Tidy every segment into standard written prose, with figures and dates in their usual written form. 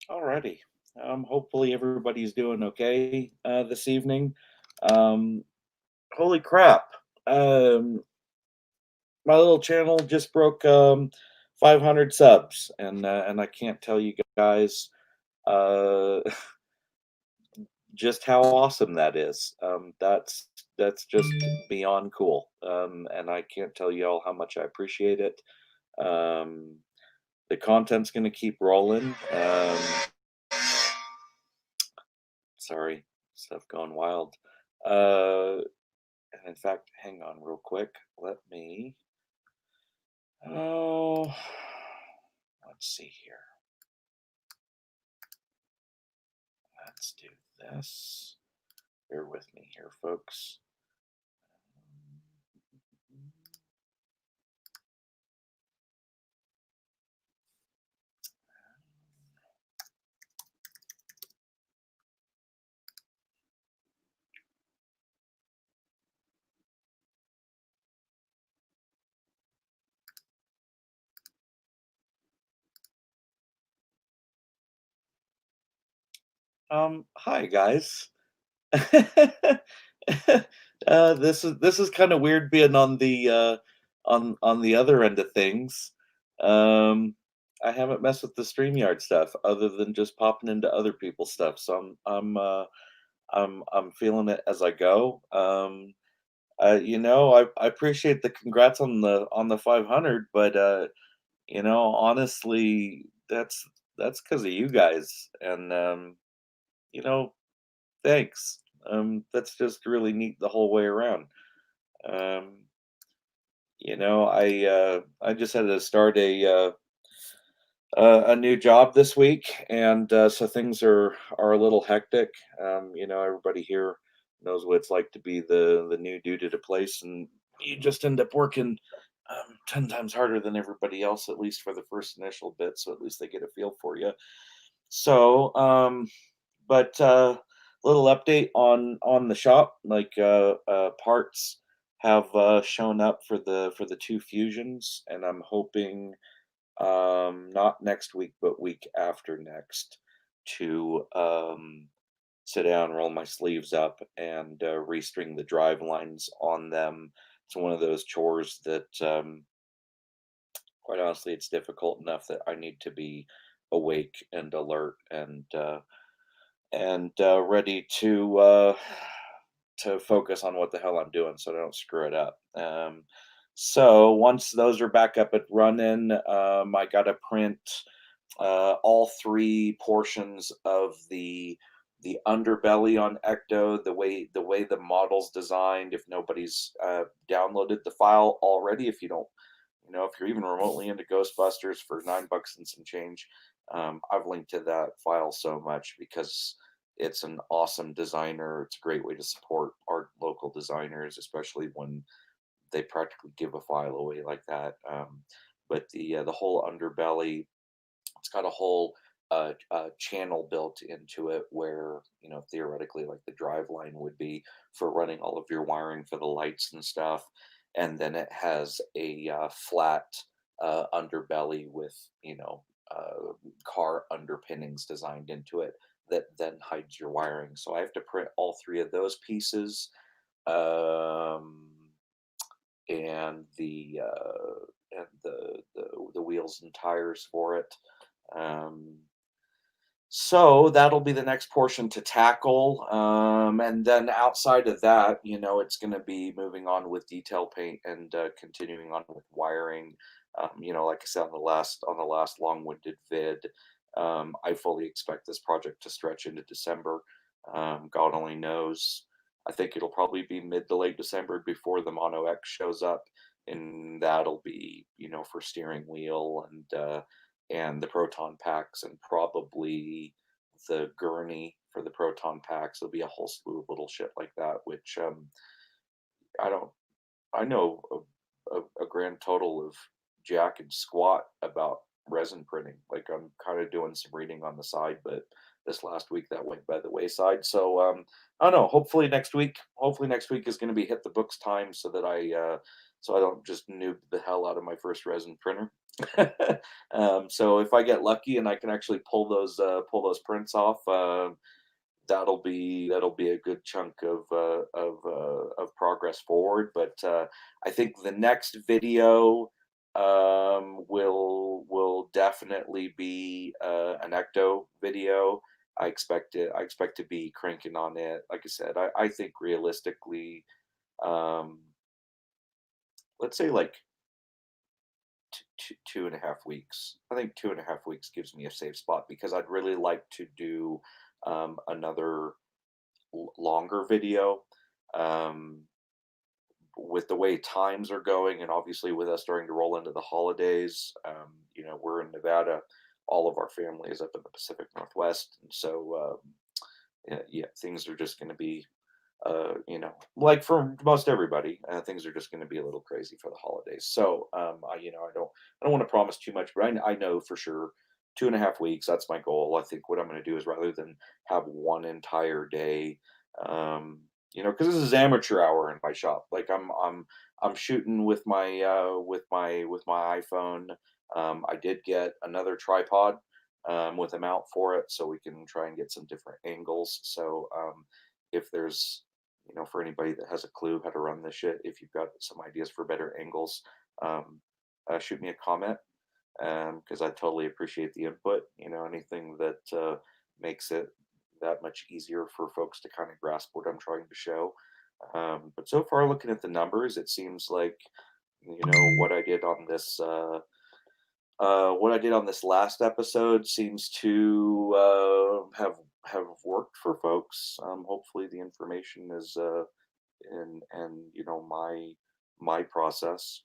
Alrighty. Hopefully everybody's doing okay this evening. Um, Holy crap! Um, my little channel just broke 500 subs, and I can't tell you guys uh, just how awesome that is. That's just beyond cool, and I can't tell you all how much I appreciate it. Um, the content's going to keep rolling. Sorry, stuff going wild. Uh, and in fact, hang on real quick. Let me. Oh, let's see here. Let's do this. Bear with me here, folks. Hi guys. This is kind of weird being on the on the other end of things. Um, I haven't messed with the StreamYard stuff other than just popping into other people's stuff, so I'm feeling it as I go. I appreciate the congrats on the 500, but honestly, that's because of you guys, and you know, thanks. That's just really neat the whole way around. Um, I just had to start a new job this week, and so things are a little hectic. Everybody here knows what it's like to be the new dude at a place, and you just end up working 10 times harder than everybody else, at least for the first initial bit. So at least they get a feel for you. So, but little update on the shop, like parts have shown up for the two fusions, and I'm hoping not next week, but week after next, to sit down, roll my sleeves up, and restring the drive lines on them. It's one of those chores that, quite honestly, it's difficult enough that I need to be awake and alert and ready to focus on what the hell I'm doing so I don't screw it up. So once those are back up and running, I got to print all three portions of the underbelly on Ecto, the way the model's designed. If nobody's downloaded the file already, if you don't, if you're even remotely into Ghostbusters for $9 and some change, I've linked to that file so much because it's an awesome designer. It's a great way to support our local designers, especially when they practically give a file away like that. But the whole underbelly, it's got a whole channel built into it where theoretically like the drive line would be for running all of your wiring for the lights and stuff, and then it has a flat underbelly with car underpinnings designed into it that then hides your wiring. So I have to print all three of those pieces, um, and the wheels and tires for it. Um, so that'll be the next portion to tackle. And then outside of that, it's going to be moving on with detail paint and continuing on with wiring. Like I said on the last long-winded vid, I fully expect this project to stretch into December. God only knows. I think it'll probably be mid to late December before the Mono X shows up, and that'll be for steering wheel and the proton packs, and probably the gurney for the proton packs. There'll be a whole slew of little shit like that, which I don't. I know a grand total of jack and squat about resin printing. Like I'm kind of doing some reading on the side, but this last week that went by the wayside. So I don't know. Hopefully next week. Hopefully next week is going to be hit the books time so that I so I don't just noob the hell out of my first resin printer. So if I get lucky and I can actually pull those prints off, that'll be a good chunk of progress forward. But I think the next video will definitely be an ecto video. I expect to be cranking on it. Like I said, I think realistically, um, let's say like 2.5 weeks. I think 2.5 weeks gives me a safe spot because I'd really like to do another longer video. Um, with the way times are going, and obviously with us starting to roll into the holidays, we're in Nevada. All of our family is up in the Pacific Northwest, and so yeah, things are just going to be like for most everybody, things are just going to be a little crazy for the holidays. So, I don't want to promise too much, but I know for sure 2.5 weeks. That's my goal. I think what I'm going to do is rather than have one entire day, because this is amateur hour in my shop. Like I'm shooting with my iPhone. I did get another tripod with a mount for it, so we can try and get some different angles. So if there's for anybody that has a clue how to run this shit, if you've got some ideas for better angles, um, shoot me a comment because I totally appreciate the input. Anything that makes it that much easier for folks to kind of grasp what I'm trying to show. But so far, looking at the numbers, it seems like what I did on this. What I did on this last episode seems to have worked for folks. Hopefully, the information is and my process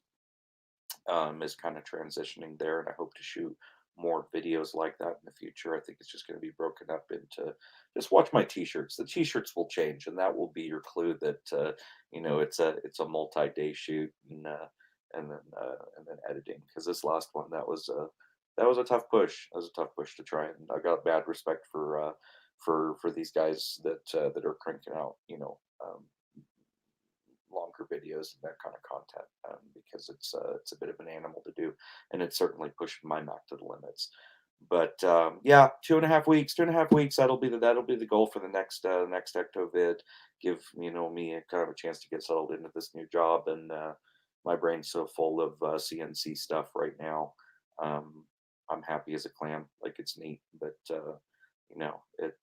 is kind of transitioning there, and I hope to shoot more videos like that in the future. I think it's just going to be broken up into just watch my t-shirts. The t-shirts will change, and that will be your clue that it's a multi-day shoot, and then editing, because this last one that was a tough push. That was a tough push to try, and I got bad respect for these guys that are cranking out longer videos and that kind of content, because it's a bit of an animal to do, and it's certainly pushing my Mac to the limits. But yeah, 2.5 weeks, 2.5 weeks. That'll be the goal for the next Ecto vid. Give me a kind of a chance to get settled into this new job, and my brain's so full of CNC stuff right now. Um, I'm happy as a clam, like it's neat, but it.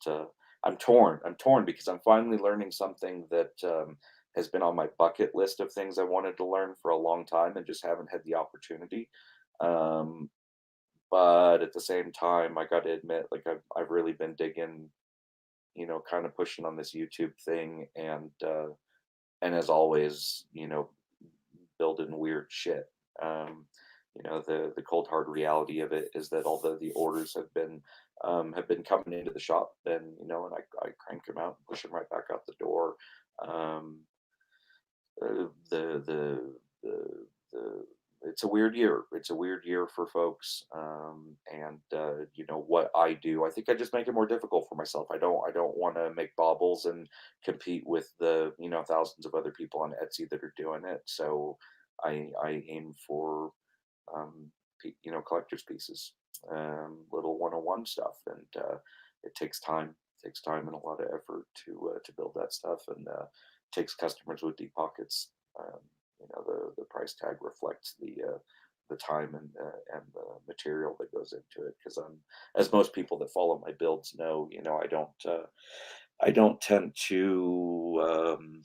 I'm torn. I'm torn because I'm finally learning something that has been on my bucket list of things I wanted to learn for a long time and just haven't had the opportunity. Um, but at the same time, I got to admit, like I've really been digging, kind of pushing on this YouTube thing, and as always, building weird shit. Um, the cold hard reality of it is that although the orders have been coming into the shop, and I crank them out, push them right back out the door. Um, the it's a weird year. It's a weird year for folks, and what I do. I think I just make it more difficult for myself. I don't want to make baubles and compete with the thousands of other people on Etsy that are doing it. So I aim for collector's pieces, little one-on-one stuff, and it takes time. It takes time and a lot of effort to build that stuff, and takes customers with deep pockets. Um, the price tag reflects the time and the material that goes into it. Because as most people that follow my builds know, I don't tend to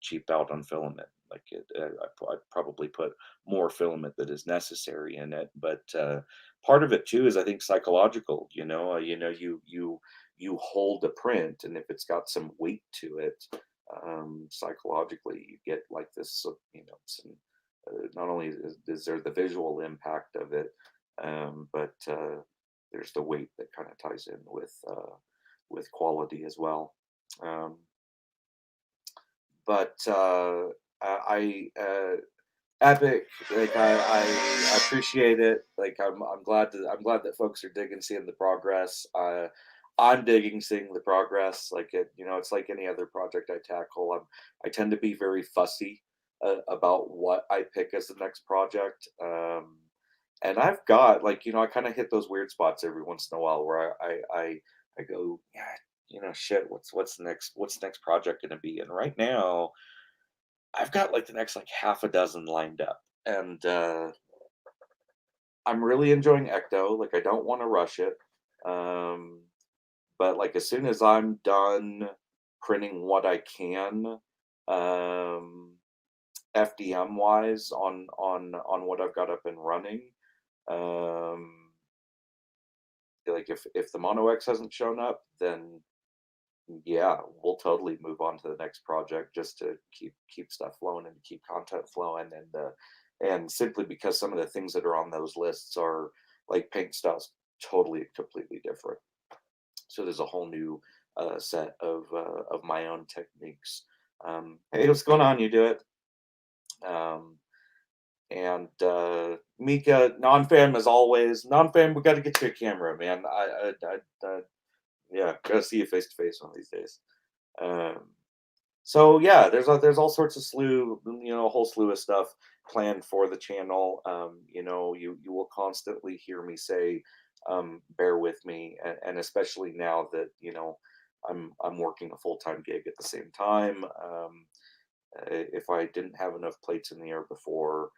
cheap out on filament. Like I probably put more filament that is necessary in it, but part of it too is I think psychological. You hold a print, and if it's got some weight to it, psychologically you get like this. Not only is there the visual impact of it, but there's the weight that kind of ties in with quality as well. Um, but epic. Like I appreciate it. Like I'm glad that folks are digging seeing the progress. I'm digging seeing the progress. Like it's like any other project I tackle. I tend to be very fussy about what I pick as the next project. And I've got like, I kind of hit those weird spots every once in a while where I go, yeah, shit, what's the next project gonna be? And right now, I've got like the next like half a dozen lined up. And I'm really enjoying Ecto. Like I don't want to rush it. Um, but like as soon as I'm done printing what I can, um, FDM wise on what I've got up and running, um, like if the Mono X hasn't shown up, then yeah, we'll totally move on to the next project just to keep stuff flowing and keep content flowing, and simply because some of the things that are on those lists are like paint styles totally completely different. So there's a whole new set of my own techniques. Hey, what's going on? You do it. Um, and Mika, non-fam as always. Non-fam, we got to get you a camera, man. Yeah, gotta see you face to face one of these days. Um, so yeah, there's all sorts of a whole slew of stuff planned for the channel. You will constantly hear me say, bear with me, and especially now that I'm working a full time gig at the same time. If I didn't have enough plates in the air before,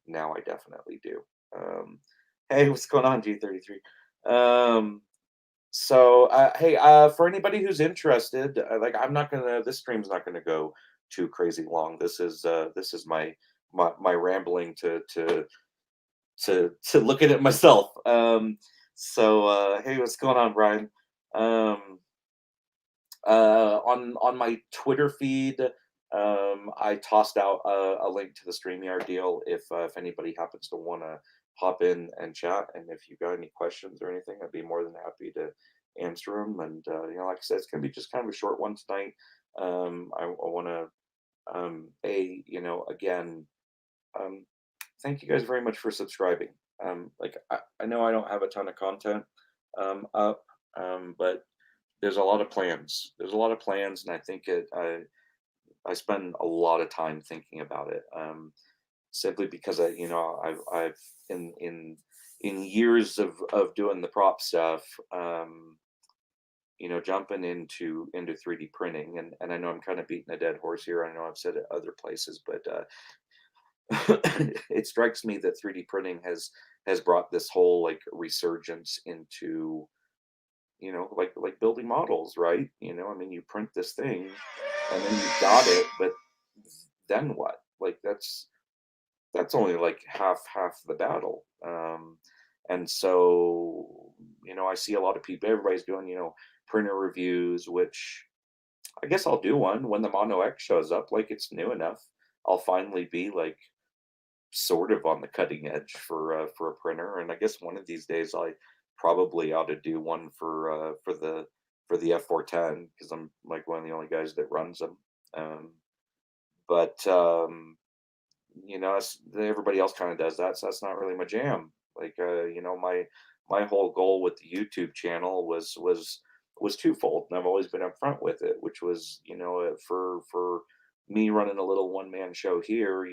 now I definitely do. Um, hey, what's going on, G33? Um, hey, for anybody who's interested, like I'm not gonna, this stream's not gonna go too crazy long. This is my rambling to look at it myself. Hey, what's going on, Brian? Um, on my Twitter feed, I tossed out a link to the StreamYard deal if anybody happens to want to hop in and chat. And if you got any questions or anything, I'd be more than happy to answer them. And like I said, it's gonna be just kind of a short one tonight. I want to again, um, thank you guys very much for subscribing. Like I know I don't have a ton of content up, but there's a lot of plans. There's a lot of plans, and I think I spend a lot of time thinking about it. Simply because I've in years of doing the prop stuff, jumping into 3D printing, and I know I'm kind of beating a dead horse here. I know I've said it other places, but it strikes me that 3D printing has brought this whole like resurgence into like building models, right? I mean, you print this thing and then you got it, but then what? Like that's only like half the battle. And so I see a lot of people, everybody's doing printer reviews, which I guess I'll do one when the Mono X shows up. Like it's new enough, I'll finally be like sort of on the cutting edge for a printer. And I guess one of these days I probably ought to do one for the F410 because I'm like one of the only guys that runs them. Um, but everybody else kind of does that, so that's not really my jam. Like my whole goal with the YouTube channel was twofold, and I've always been upfront with it, which was for me running a little one man show here.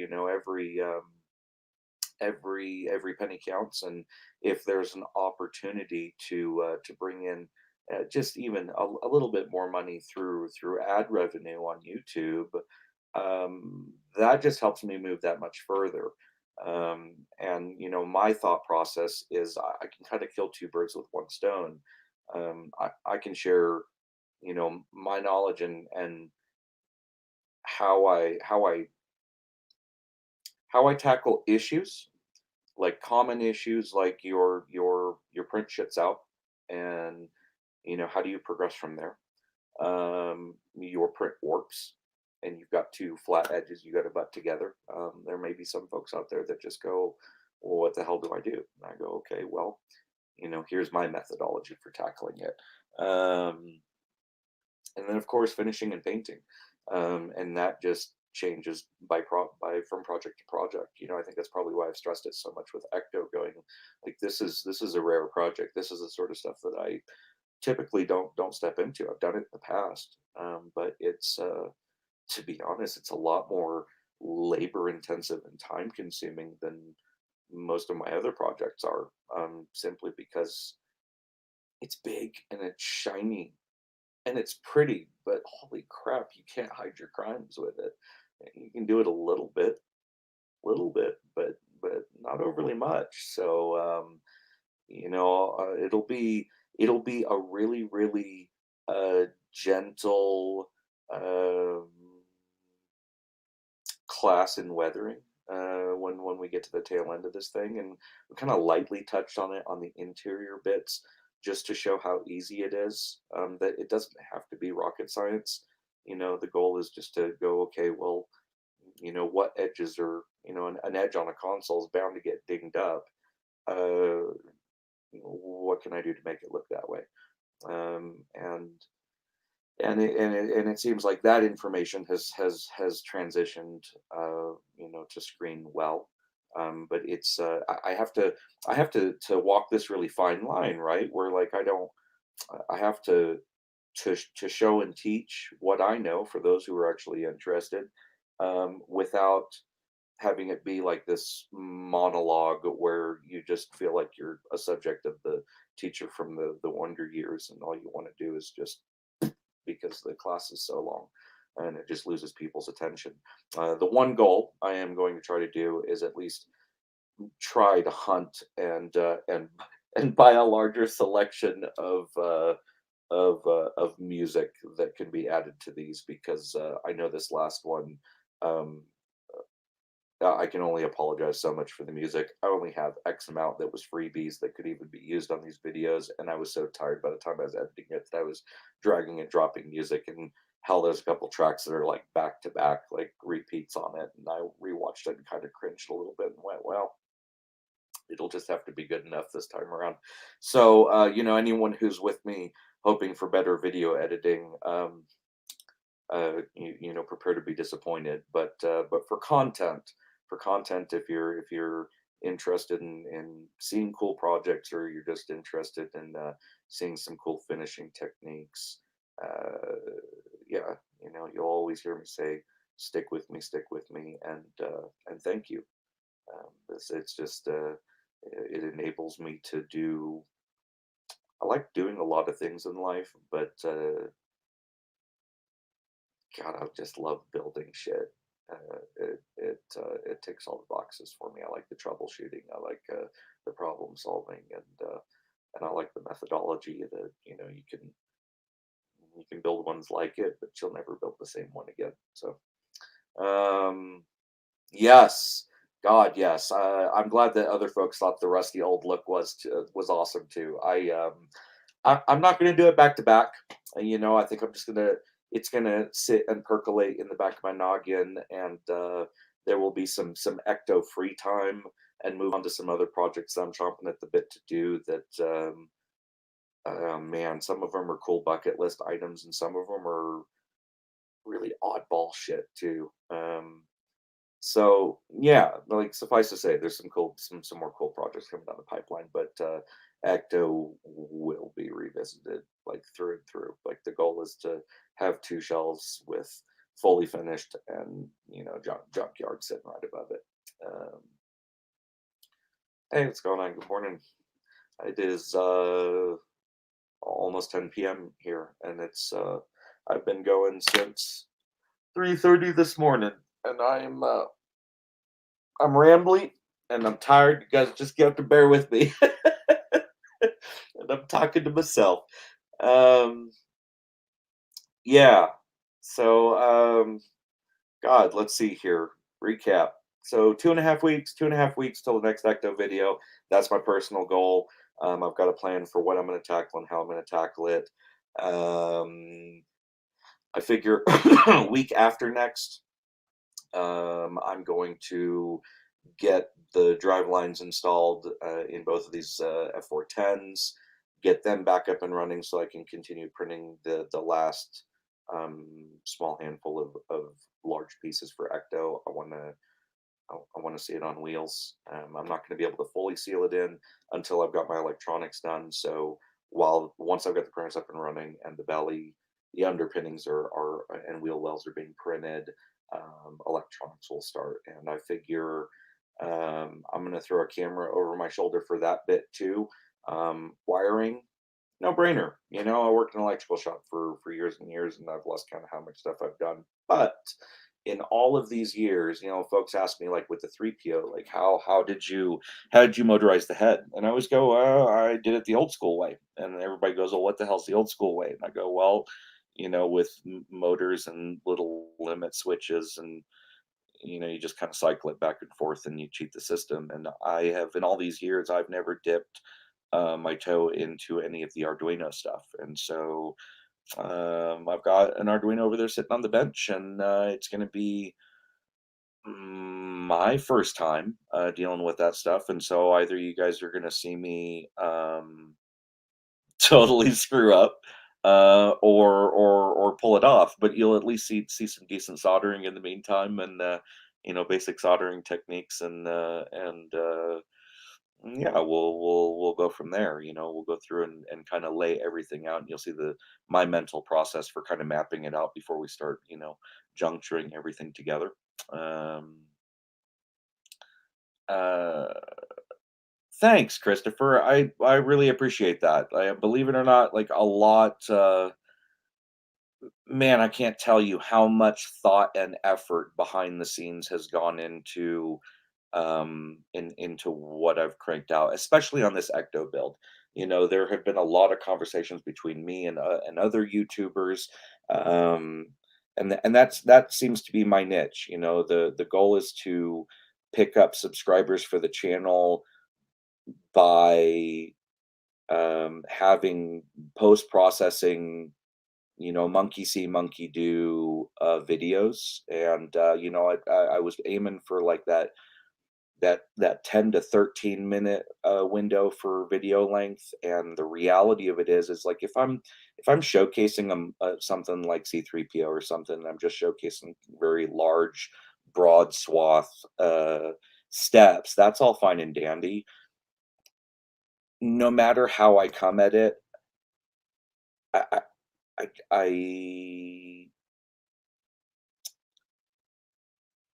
Every penny counts, and if there's an opportunity to bring in just even a little bit more money through ad revenue on YouTube, that just helps me move that much further. And my thought process is I can kind of kill two birds with one stone. I can share my knowledge and how I tackle issues, like common issues like your print shits out, and how do you progress from there. Your print warps and you've got two flat edges you got to butt together. There may be some folks out there that just go, well, what the hell do I do? And I go, okay, well, here's my methodology for tackling it. And then of course finishing and painting, and that just changes by from project to project. I think that's probably why I've stressed it so much with Ecto, going like this is a rare project. This is the sort of stuff that I typically don't step into. I've done it in the past, but it's to be honest, it's a lot more labor intensive and time consuming than most of my other projects are, simply because it's big and it's shiny and it's pretty, but holy crap, you can't hide your crimes with it. You can do it a little bit, but not overly much. So it'll be a really really gentle um, class in weathering when we get to the tail end of this thing, and we kind of lightly touched on it on the interior bits just to show how easy it is. That it doesn't have to be rocket science. The goal is just to go, okay, well, what edges are, an edge on a console is bound to get dinged up. Uh, what can I do to make it look that way? And it seems like that information has transitioned, to screen well. But it's I have to walk this really fine line, right? Where like I have to show and teach what I know for those who are actually interested, without having it be like this monologue where you just feel like you're a subject of the teacher from the wonder years, and all you want to do is just, because the class is so long and it just loses people's attention. The one goal I am going to try to do is at least try to hunt and and buy a larger selection of music that can be added to these, because I know this last one. Um, I can only apologize so much for the music. I only have X amount that was freebies that could even be used on these videos, and I was so tired by the time I was editing it that I was dragging and dropping music. And hell, there's a couple tracks that are like back to back, like repeats on it, and I rewatched it and kind of cringed a little bit and went, "Well, it'll just have to be good enough this time around." So, anyone who's with me hoping for better video editing, prepare to be disappointed. But for content, if you're interested in seeing cool projects, or you're just interested in seeing some cool finishing techniques, uh, yeah, you'll always hear me say, stick with me," and thank you. It's just it enables me to do. I like doing a lot of things in life, but God, I just love building shit. It ticks all the boxes for me. I like the troubleshooting. I like the problem solving, and I like the methodology that you can build ones like it, but you'll never build the same one again. So um, yes, God, yes. I'm glad that other folks thought the rusty old look was awesome too. I'm not going to do it back to back. I think I'm just gonna. It's gonna sit and percolate in the back of my noggin, and there will be some ecto free time, and move on to some other projects that I'm chomping at the bit to do. That man, some of them are cool bucket list items, and some of them are really oddball shit too. So yeah, like suffice to say, there's some more cool projects coming down the pipeline, but Ecto will be revisited like through and through. Like the goal is to have two shelves with fully finished, and junkyard sitting right above it. Um, hey, what's going on? Good morning. It is almost 10 p.m. here, and it's I've been going since 3:30 this morning, and I'm rambly and I'm tired. You guys just have to bear with me. And I'm talking to myself. Um, yeah. So, God, let's see here. Recap. So 2.5 weeks, 2.5 weeks till the next Ecto video. That's my personal goal. I've got a plan for what I'm going to tackle and how I'm going to tackle it. I figure week after next, I'm going to get the drive lines installed in both of these F410s, get them back up and running so I can continue printing the last small handful of large pieces for Ecto. I want to see it on wheels. I'm not going to be able to fully seal it in until I've got my electronics done. So once I've got the printers up and running and the belly, the underpinnings are and wheel wells are being printed, electronics will start. And I figure I'm going to throw a camera over my shoulder for that bit too. Wiring, no brainer. I worked in an electrical shop for years and years, and I've lost count of how much stuff I've done. But in all of these years, folks ask me like with the 3PO, like how did you motorize the head? And I always go, I did it the old school way. And everybody goes, well, what the hell's the old school way? And I go, well, with motors and little limit switches, and you just kind of cycle it back and forth and you cheat the system. And I have, in all these years, I've never dipped my toe into any of the Arduino stuff. And so I've got an Arduino over there sitting on the bench, and it's going to be my first time dealing with that stuff. And so either you guys are going to see me totally screw up, or pull it off, but you'll at least see some decent soldering in the meantime, and basic soldering techniques, and yeah, we'll go from there. We'll go through and kind of lay everything out, and you'll see the my mental process for kind of mapping it out before we start, juncturing everything together. Um, uh, Thanks, Christopher. I really appreciate that. Believe it or not, like a lot. Man, I can't tell you how much thought and effort behind the scenes has gone into what I've cranked out, especially on this Ecto build. There have been a lot of conversations between me and other YouTubers, um, and that seems to be my niche. The goal is to pick up subscribers for the channel by having post processing, monkey see, monkey do videos. And I was aiming for like that 10 to 13 minute window for video length. And the reality of it is like if I'm showcasing something like C3PO or something, I'm just showcasing very large broad swath steps. That's all fine and dandy. No matter how I come at it, I I I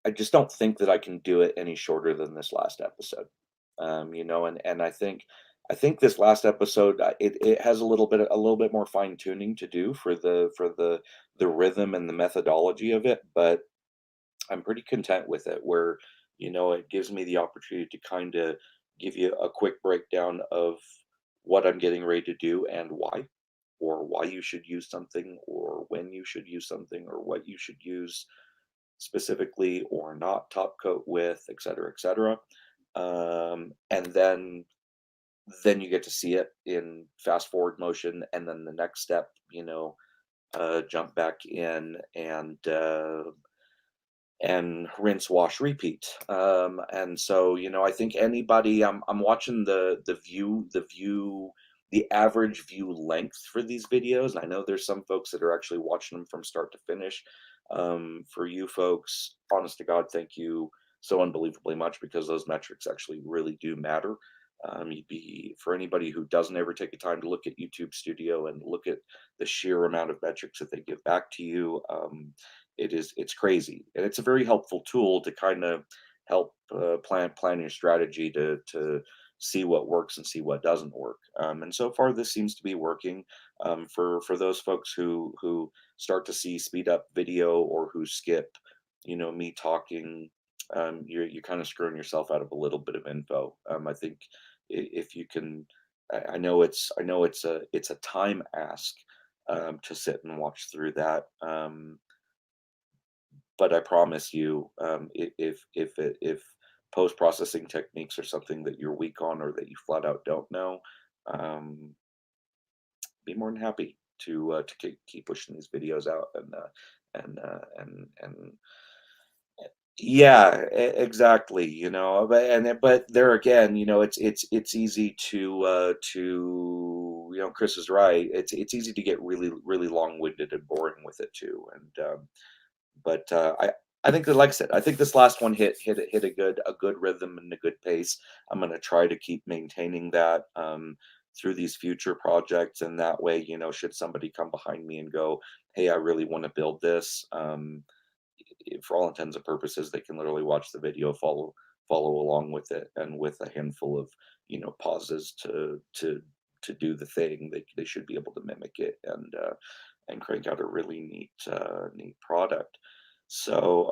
I just don't think that I can do it any shorter than this last episode. And I think this last episode, it has a little bit more fine tuning to do for the rhythm and the methodology of it, but I'm pretty content with it. Where it gives me the opportunity to kind of give you a quick breakdown of what I'm getting ready to do and why, or why you should use something, or when you should use something, or what you should use specifically or not top coat with, et cetera, et cetera. And then you get to see it in fast forward motion, and then the next step, jump back in and rinse, wash, repeat. And so, I think anybody, I'm watching the average view length for these videos. And I know there's some folks that are actually watching them from start to finish. For you folks, honest to God, thank you so unbelievably much, because those metrics actually really do matter. You'd be For anybody who doesn't ever take the time to look at YouTube Studio and look at the sheer amount of metrics that they give back to you. It's crazy, and it's a very helpful tool to kind of help plan your strategy to see what works and see what doesn't work. And so far, this seems to be working. For those folks who start to see speed up video, or who skip, me talking. You're kind of screwing yourself out of a little bit of info. I think if you can, I know it's a time ask to sit and watch through that. But I promise you, if post processing techniques are something that you're weak on, or that you flat out don't know, um, be more than happy to keep pushing these videos out, and yeah, exactly. But there again, it's easy to Chris is right. It's easy to get really really long winded and boring with it too. And But I think that, like I said, I think this last one hit a good rhythm and a good pace. I'm gonna try to keep maintaining that through these future projects, and that way, should somebody come behind me and go, "Hey, I really want to build this," for all intents and purposes, they can literally watch the video, follow along with it, and with a handful of pauses to do the thing, they should be able to mimic it and crank out a really neat product. So,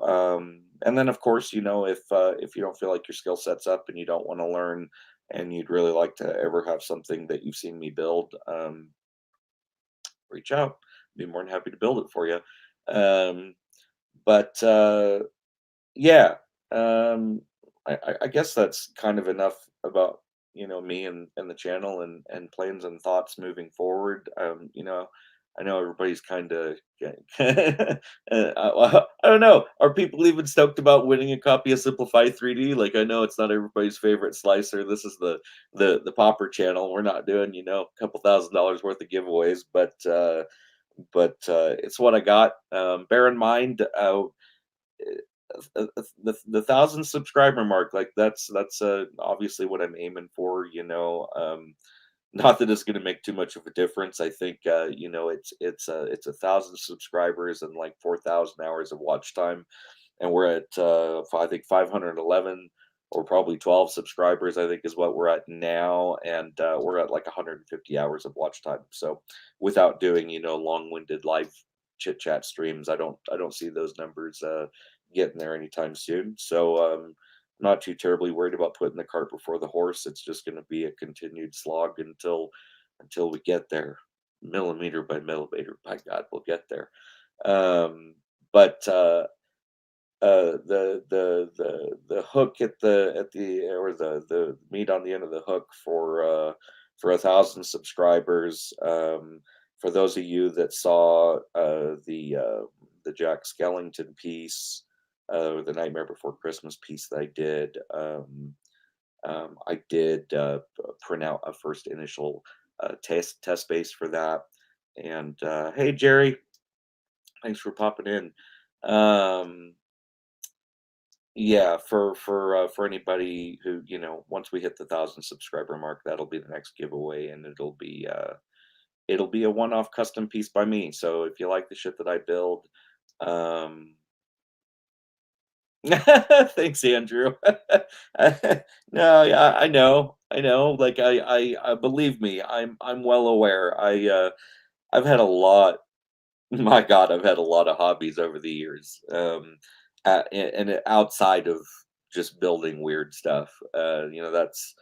and then of course, if you don't feel like your skill set's up and you don't want to learn, and you'd really like to ever have something that you've seen me build, reach out. Be more than happy to build it for you. Um, but yeah, um, I guess that's kind of enough about me and the channel and plans and thoughts moving forward. I know everybody's kind of I don't know. Are people even stoked about winning a copy of Simplify 3D? Like, I know it's not everybody's favorite slicer. This is the Popper channel. We're not doing a couple $1,000s worth of giveaways, but it's what I got. Bear in mind, the 1,000 subscriber mark, like that's obviously what I'm aiming for. Not that it's going to make too much of a difference. I think it's 1,000 subscribers and like 4,000 hours of watch time, and we're at I think 511 or probably 12 subscribers. I think is what we're at now, and we're at like 150 hours of watch time. So without doing long-winded live chit chat streams, I don't see those numbers getting there anytime soon. So not too terribly worried about putting the cart before the horse. It's just going to be a continued slog until we get there, millimeter by millimeter. By God, we'll get there. But the hook at the or the meat on the end of the hook for 1,000 subscribers. For those of you that saw the Jack Skellington piece, or the Nightmare Before Christmas piece that I did print out a first initial test base for that. And hey, Jerry, thanks for popping in. Um, yeah, for anybody who once we hit the 1,000 subscriber mark, that'll be the next giveaway, and it'll be a one-off custom piece by me. So if you like the shit that I build, um, thanks, Andrew. No, yeah, I know. Like I believe me, I'm well aware. I've had a lot. My God, I've had a lot of hobbies over the years, and outside of just building weird stuff. That's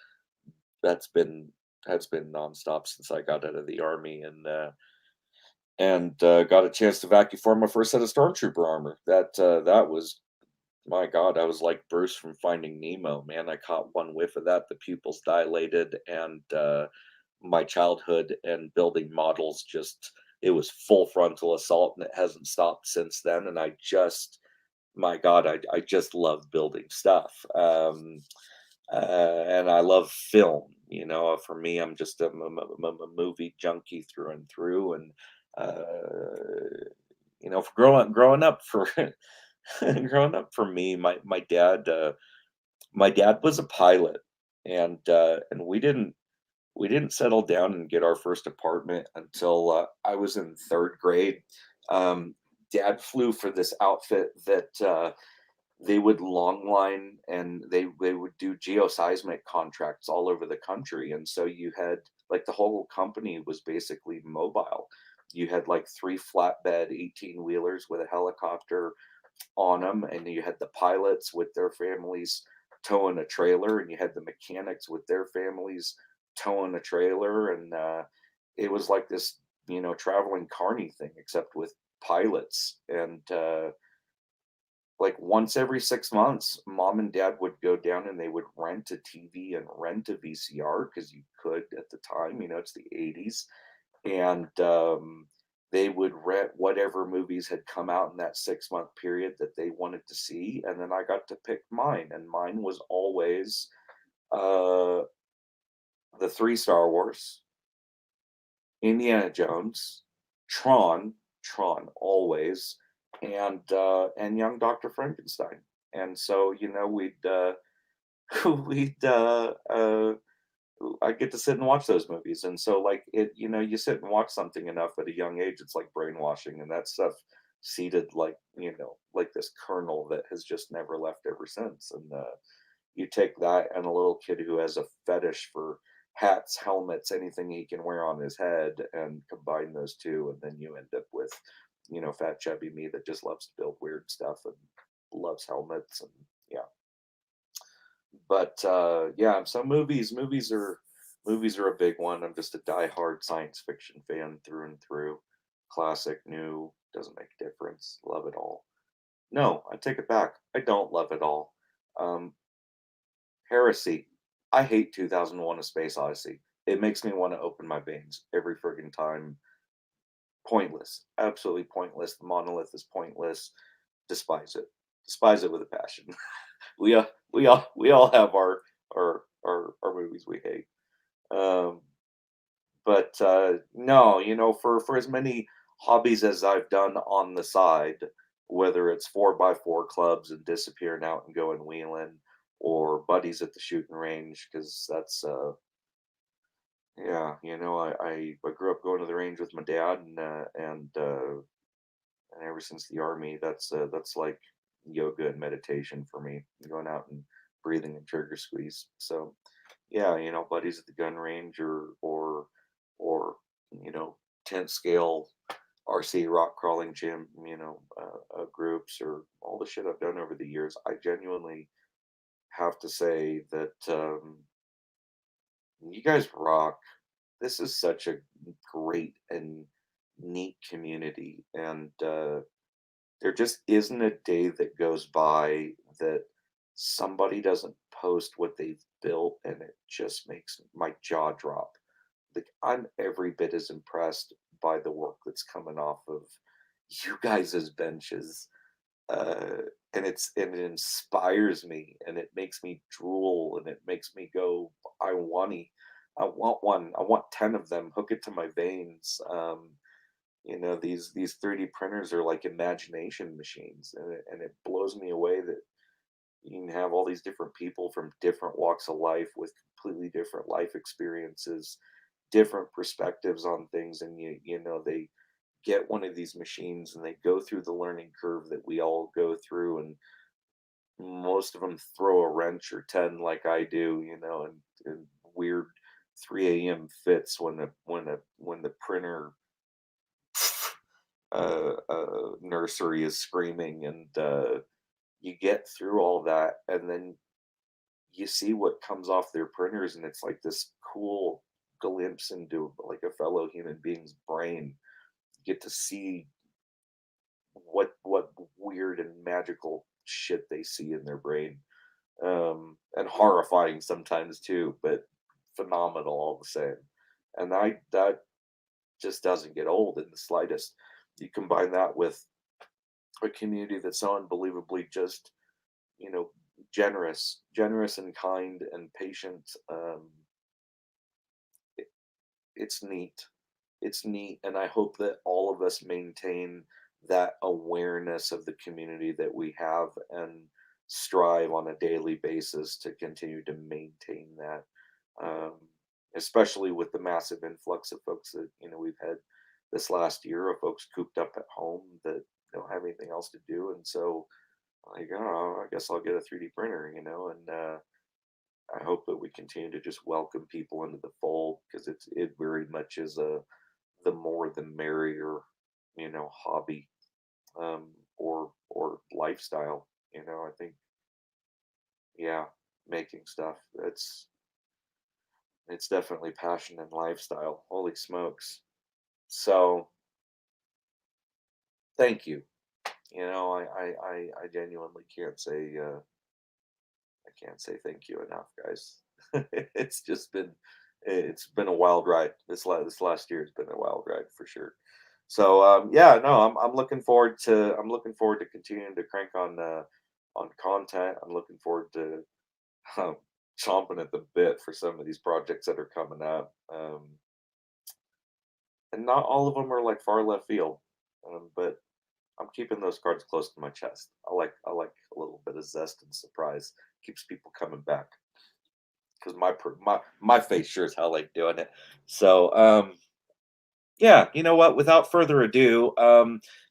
been that's been nonstop since I got out of the army, and got a chance to vacuum form my first set of stormtrooper armor. That was, my God, I was like Bruce from Finding Nemo, man. I caught one whiff of that, the pupils dilated, and my childhood and building models just, it was full frontal assault, and it hasn't stopped since then. And my God, I just love building stuff. And I love film. For me, I'm just a movie junkie through and through, and for growing up for growing up for me, my dad was a pilot, and we didn't settle down and get our first apartment until I was in third grade. Dad flew for this outfit that they would long line, and they would do geoseismic contracts all over the country. And so you had, like, the whole company was basically mobile. You had like three flatbed 18 wheelers with a helicopter on them, and you had the pilots with their families towing a trailer, and you had the mechanics with their families towing a trailer. And it was like this traveling carny thing, except with pilots. And like once every 6 months, mom and dad would go down and they would rent a TV and rent a VCR, because you could at the time. It's the 80s. And they would rent whatever movies had come out in that 6-month period that they wanted to see, and then I got to pick mine, and mine was always uh, the three Star Wars, Indiana Jones, Tron always, and Young Doctor Frankenstein. And so we'd we'd I get to sit and watch those movies. And so, like, you sit and watch something enough at a young age, it's like brainwashing, and that stuff seated like, like this kernel that has just never left ever since. And you take that and a little kid who has a fetish for hats, helmets, anything he can wear on his head, and combine those two, and then you end up with, fat chubby me that just loves to build weird stuff and loves helmets. And yeah. But yeah, so movies are a big one. I'm just a diehard science fiction fan through and through. Classic, new, doesn't make a difference. Love it all. No, I take it back. I don't love it all. Um, Heresy. I hate 2001: A Space Odyssey. It makes me want to open my veins every friggin' time. Pointless. Absolutely pointless. The monolith is pointless. Despise it. Despise it with a passion. We all have our movies we hate. Um, but no, for as many hobbies as I've done on the side, whether it's 4x4 clubs and disappearing out and going wheeling, or buddies at the shooting range, because that's yeah, I grew up going to the range with my dad, and ever since the army, that's like yoga and meditation for me, going out and breathing and trigger squeeze. So yeah, buddies at the gun range, or you know, tent scale RC rock crawling gym, groups, or all the shit I've done over the years. I genuinely have to say that you guys rock. This is such a great and neat community, and there just isn't a day that goes by that somebody doesn't post what they've built, and it just makes my jaw drop. Like, I'm every bit as impressed by the work that's coming off of you guys as benches. Uh, and it inspires me, and it makes me drool, and it makes me go, I want one. I want 10 of them. Hook it to my veins. These 3D printers are like imagination machines, and it blows me away that you can have all these different people from different walks of life with completely different life experiences, different perspectives on things, and they get one of these machines and they go through the learning curve that we all go through, and most of them throw a wrench or 10 like I do, and weird 3 a.m. fits when the printer nursery is screaming, and you get through all that, and then you see what comes off their printers, and it's like this cool glimpse into like a fellow human being's brain. You get to see what weird and magical shit they see in their brain, and horrifying sometimes too, but phenomenal all the same. And that just doesn't get old in the slightest. You combine that with a community that's so unbelievably just, you know, generous and kind and patient. It's neat. It's neat, and I hope that all of us maintain that awareness of the community that we have, and strive on a daily basis to continue to maintain that. Um, Especially with the massive influx of folks that we've had this last year, of folks cooped up at home that don't have anything else to do, and so like, oh, I guess I'll get a 3D printer, and I hope that we continue to just welcome people into the fold, because it very much is a the more the merrier, hobby, or lifestyle. I think, yeah, making stuff. It's definitely passion and lifestyle. Holy smokes! So thank you. I genuinely can't say thank you enough, guys. It's been a wild ride. This last year has been a wild ride for sure. So yeah, no, I'm looking forward to continuing to crank on content. I'm looking forward to um, chomping at the bit for some of these projects that are coming up. And not all of them are like far left field, but I'm keeping those cards close to my chest. I like a little bit of zest and surprise. Keeps people coming back, because my face sure as hell like doing it. So Yeah, you know what? Without further ado,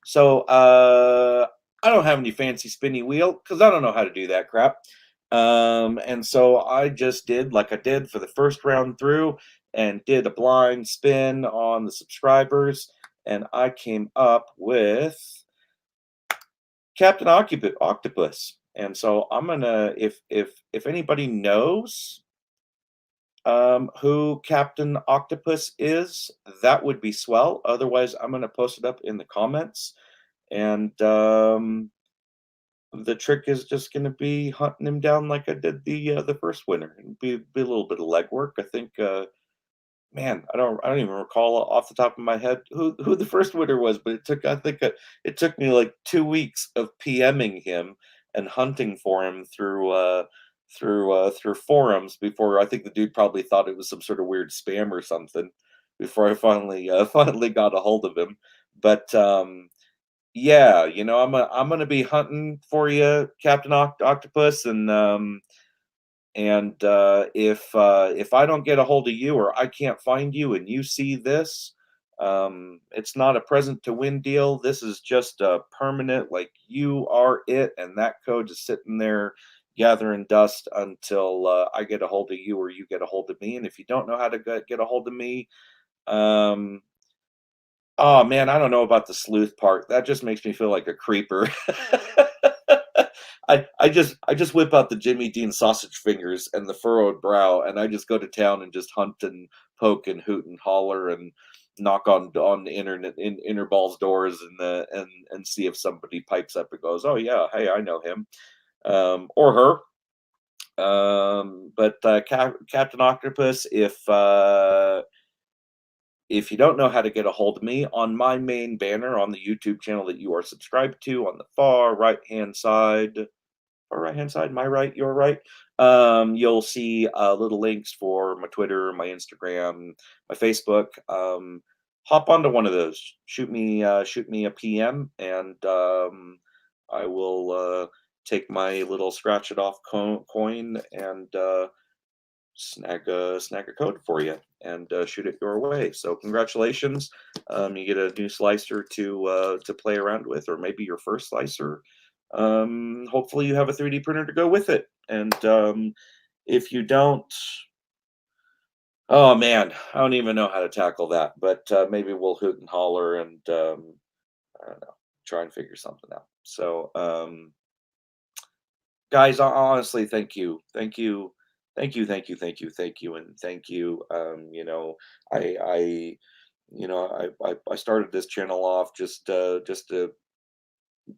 so I don't have any fancy spinny wheel because I don't know how to do that crap. And so I just did like I did for the first round through and did a blind spin on the subscribers, and I came up with Octopus. And so I'm gonna if anybody knows who Captain Octopus is, that would be swell. Otherwise, I'm gonna post it up in the comments. And the trick is just gonna be hunting him down like I did the first winner, and be a little bit of legwork. I think man, I don't even recall off the top of my head who the first winner was, but it took I think it took me like 2 weeks of PMing him and hunting for him through forums before I think the dude probably thought it was some sort of weird spam or something before I finally finally got a hold of him. But yeah, I'm gonna be hunting for you, Captain Octopus, and if I don't get a hold of you or I can't find you and you see this, it's not a present to win deal. This is just a permanent, like you are it, and that code is sitting there gathering dust until I get a hold of you or you get a hold of me. And if you don't know how to get a hold of me, um, oh man, I don't know about the sleuth part. That just makes me feel like a creeper. I just whip out the Jimmy Dean sausage fingers and the furrowed brow, and I just go to town and just hunt and poke and hoot and holler and knock on the Interball's doors and see if somebody pipes up and goes, "Oh yeah, hey, I know him," or her. But Captain Octopus, if you don't know how to get a hold of me, on my main banner on the YouTube channel that you are subscribed to, on the far right hand side, my right, your right, you'll see little links for my Twitter, my Instagram, my Facebook. Hop onto one of those. Shoot me a PM, and I will take my little scratch it off coin and snag a code for you and shoot it your way. So congratulations, you get a new slicer to play around with, or maybe your first slicer. Hopefully you have a 3D printer to go with it. And if you don't, oh man, I don't even know how to tackle that. But maybe we'll hoot and holler and I don't know, try and figure something out. So guys, honestly, thank you, and thank you. I I started this channel off just to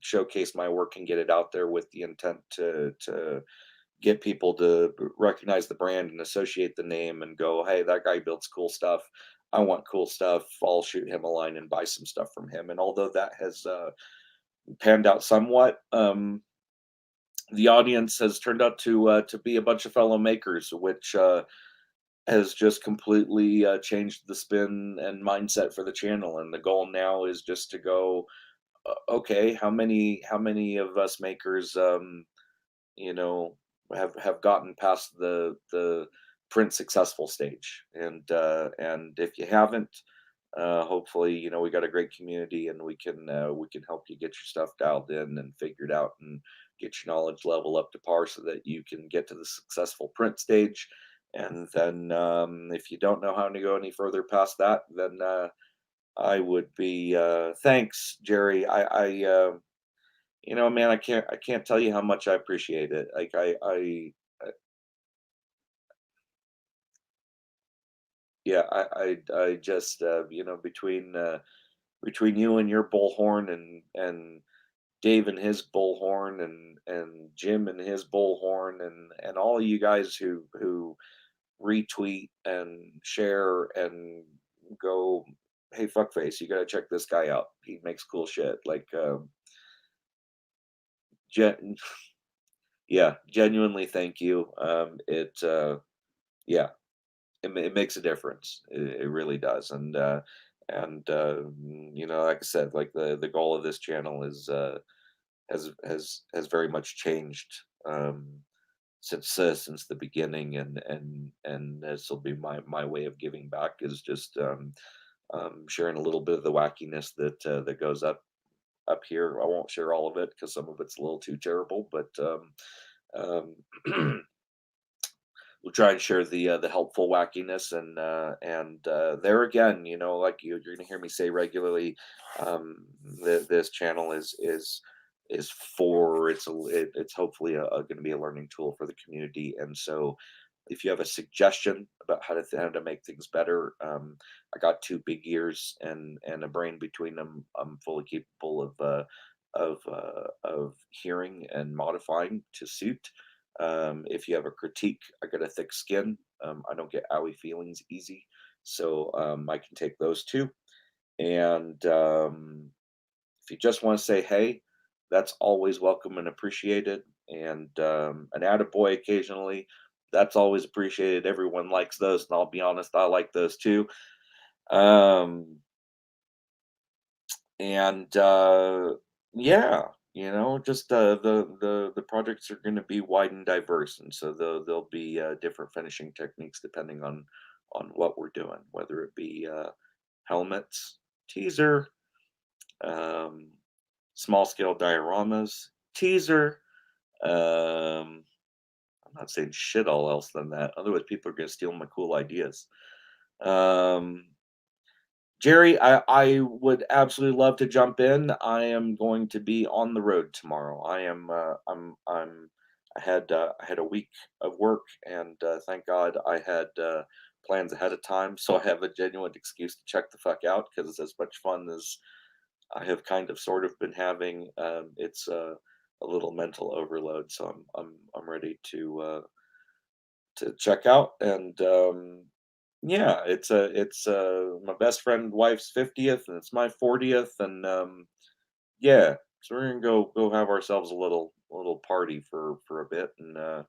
showcase my work and get it out there with the intent to get people to recognize the brand and associate the name and go, hey, that guy builds cool stuff. I want cool stuff. I'll shoot him a line and buy some stuff from him. And although that has panned out somewhat, the audience has turned out to be a bunch of fellow makers, which has just completely changed the spin and mindset for the channel. And the goal now is just to go, okay, how many of us makers, you know, have gotten past the print successful stage, and if you haven't, hopefully, we got a great community, and we can help you get your stuff dialed in and figured out, and get your knowledge level up to par so that you can get to the successful print stage. And then, if you don't know how to go any further past that, then I would be thanks, Jerry. Man, I can't tell you how much I appreciate it. Like yeah, I just between you and your bullhorn, and Dave and his bullhorn, and Jim and his bullhorn, and all you guys who retweet and share and go, hey fuckface, you gotta check this guy out. He makes cool shit. Like gen- yeah, genuinely thank you. Yeah, it makes a difference. It really does. And like I said, like the goal of this channel is has very much changed since the beginning, and this will be my way of giving back, is just sharing a little bit of the wackiness that goes up here. I won't share all of it because some of it's a little too terrible, but um, we'll try and share the helpful wackiness, and there again, like you're gonna hear me say regularly, this channel is for it's hopefully going to be a learning tool for the community. And so if you have a suggestion about how to make things better, I got two big ears and a brain between them. I'm fully capable of hearing and modifying to suit. If you have a critique, I got a thick skin. I don't get owie feelings easy, so I can take those too. And if you just want to say hey, that's always welcome and appreciated. And an attaboy occasionally, that's always appreciated. Everyone likes those, and I'll be honest, I like those too. Um, and yeah, just the projects are going to be wide and diverse, and so there'll be different finishing techniques depending on what we're doing, whether it be helmets, teaser, um, small scale dioramas, teaser. I'm not saying shit all else than that, otherwise people are going to steal my cool ideas. um Jerry, I would absolutely love to jump in. I am going to be on the road tomorrow. I had a week of work, and thank God I had plans ahead of time, so I have a genuine excuse to check the fuck out. Because as much fun as I have kind of sort of been having, it's a little mental overload. So I'm ready to check out. And yeah, it's my best friend wife's 50th, and it's my 40th. And yeah, so we're gonna go have ourselves a little party for a bit, and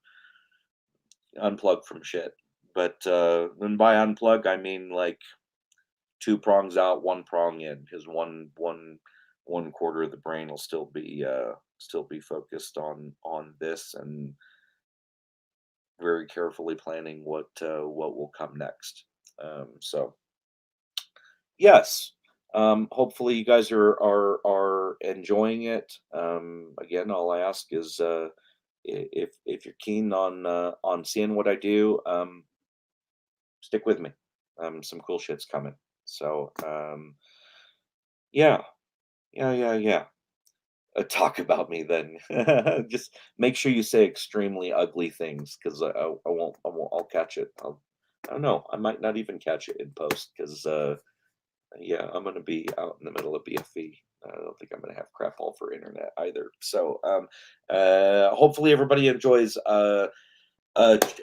unplug from shit. But when by unplug, I mean like two prongs out, one prong in, because one quarter of the brain will still be focused on this, and very carefully planning what will come next. So yes, hopefully you guys are enjoying it. Again, all I ask is if you're keen on seeing what I do, stick with me. Some cool shit's coming. So yeah, yeah. Talk about me then. Just make sure you say extremely ugly things, because I won't. I'll catch it. I don't know. I might not even catch it in post, because yeah, I'm gonna be out in the middle of BFE. I don't think I'm gonna have crap all for internet either. So hopefully everybody enjoys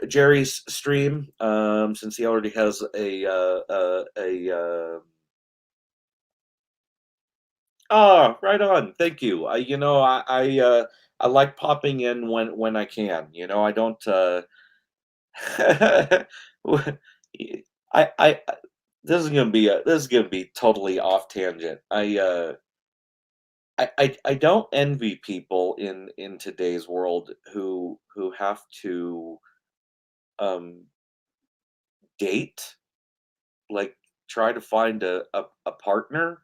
Jerry's stream, since he already has a right on. Thank you. I like popping in when I can. I don't. w- I this is gonna be totally off tangent. I don't envy people in today's world who have to um date, like, try to find a partner.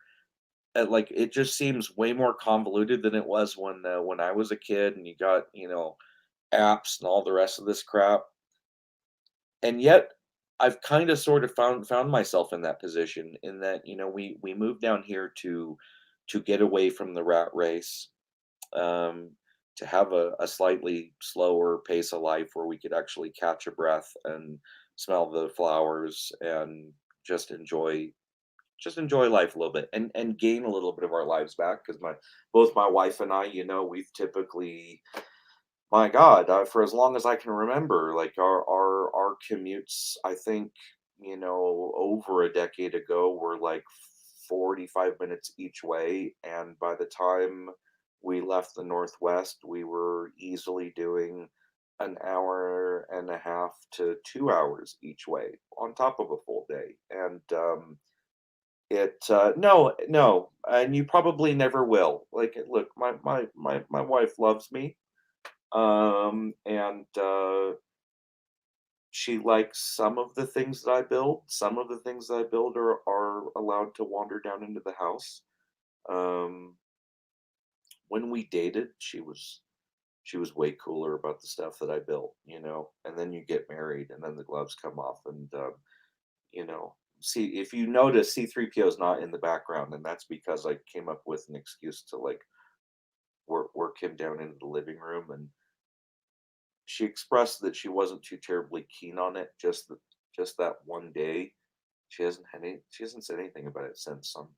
Like, it just seems way more convoluted than it was when I was a kid, and you got, apps and all the rest of this crap. And yet I've kind of sort of found myself in that position, in that, we moved down here to get away from the rat race, um, to have a slightly slower pace of life where we could actually catch a breath and smell the flowers, and just enjoy life a little bit, and gain a little bit of our lives back, because my wife and I, we've typically, my God, for as long as I can remember, like, our commutes, I think, over a decade ago, were like 45 minutes each way, and by the time we left the Northwest, we were easily doing an hour and a half to 2 hours each way, on top of a full day. And no, and you probably never will. Like, look, my wife loves me, and she likes some of the things that I build. Some of the things that I build are allowed to wander down into the house. Um, when we dated, she was way cooler about the stuff that I built, And then you get married, and then the gloves come off, and see if you notice, C3PO is not in the background, and that's because I came up with an excuse to like work him down into the living room, and she expressed that she wasn't too terribly keen on it. Just that one day, she hasn't said anything about it since. I'm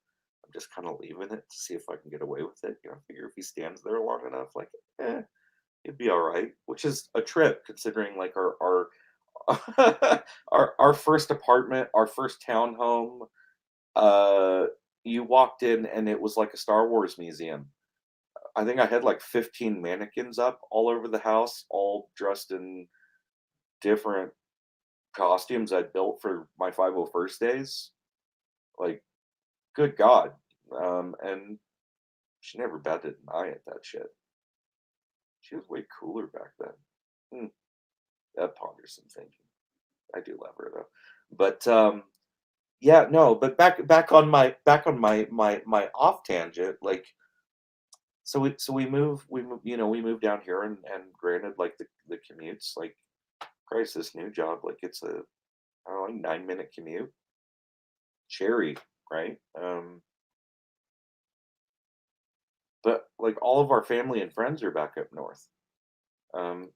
just kind of leaving it to see if I can get away with it. I figure if he stands there long enough, like, eh, it'd be all right. Which is a trip considering like our our first apartment, our first townhome. Uh, you walked in and it was like a Star Wars museum. I think I had like 15 mannequins up all over the house, all dressed in different costumes I'd built for my 501st days. Like, good God. And she never batted an eye at that shit. She was way cooler back then. Hmm, that ponders some thinking. I do love her though. But yeah, no, but back on my off tangent, like we move down here, and granted, like the commutes, like Christ, this new job, like it's a I don't know, like 9-minute commute. Cherry, right? But like all of our family and friends are back up north. Um,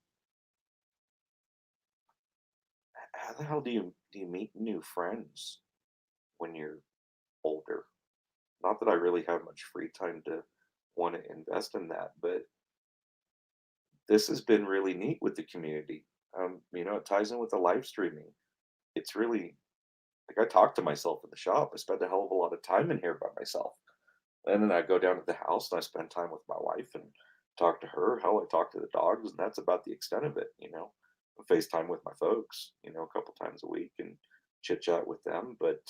how the hell do you meet new friends when you're older? Not that I really have much free time to want to invest in that, but this has been really neat with the community. It ties in with the live streaming. It's really like I talk to myself in the shop. I spend a hell of a lot of time in here by myself. And then I go down to the house and I spend time with my wife and talk to her. Hell, I talk to the dogs, and that's about the extent of it. I FaceTime with my folks, a couple times a week and chit chat with them. But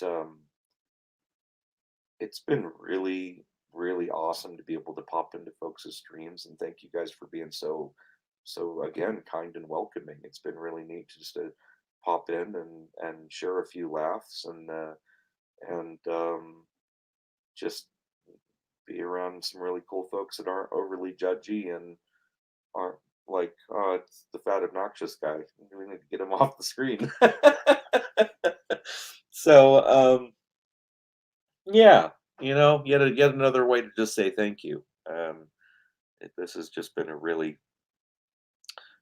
it's been really, really awesome to be able to pop into folks' streams, and thank you guys for being so again kind and welcoming. It's been really neat just to pop in and share a few laughs and just be around some really cool folks that aren't overly judgy and aren't like, oh, it's the fat obnoxious guy. We need to get him off the screen. So yeah, yet another way to just say thank you. This has just been a really,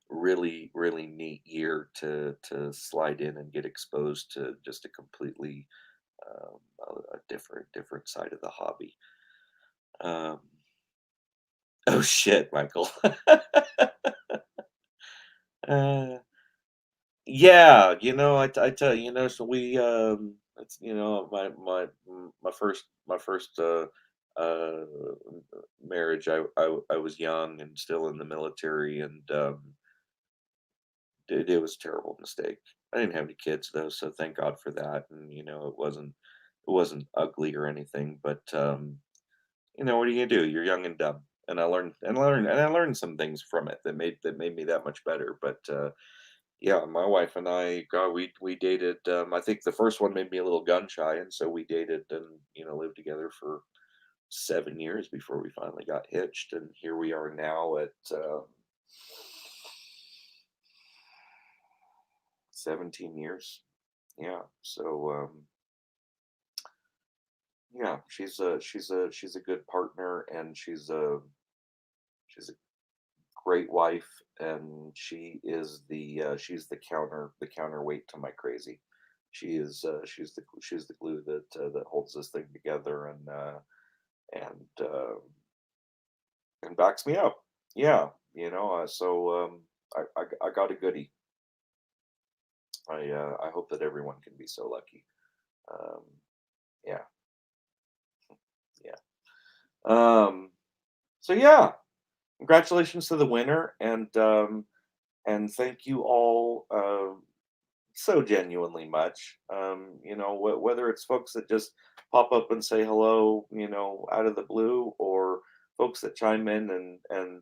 really, really neat year to slide in and get exposed to just a completely a different side of the hobby. Um, oh shit, Michael. uh, yeah, I tell you, so it's my first uh marriage. I was young and still in the military, and it was a terrible mistake. I didn't have any kids though, so thank God for that. And it wasn't ugly or anything, but what are you gonna do? You're young and dumb. And I learned some things from it that made me that much better. But yeah, my wife and I, God, we dated. I think the first one made me a little gun shy, and so we dated and lived together for 7 years before we finally got hitched, and here we are now at 17 years. Yeah, so yeah, she's a good partner, and she's a great wife, and she's the counterweight to my crazy. She's the glue that holds this thing together, and backs me up. Yeah, so I got a goodie. I hope that everyone can be so lucky. Um, yeah, yeah. Um, so yeah, congratulations to the winner, and thank you all so genuinely much. Whether it's folks that just pop up and say hello, out of the blue, or folks that chime in and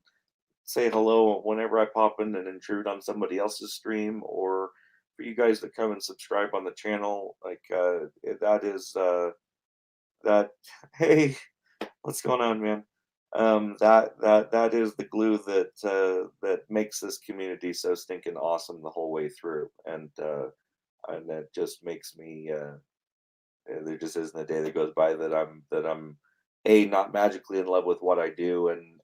say hello whenever I pop in and intrude on somebody else's stream, or for you guys that come and subscribe on the channel. Like that is that. Hey, what's going on, man? That is the glue that that makes this community so stinking awesome the whole way through, and that just makes me. There just isn't a day that goes by that I'm a not magically in love with what I do, and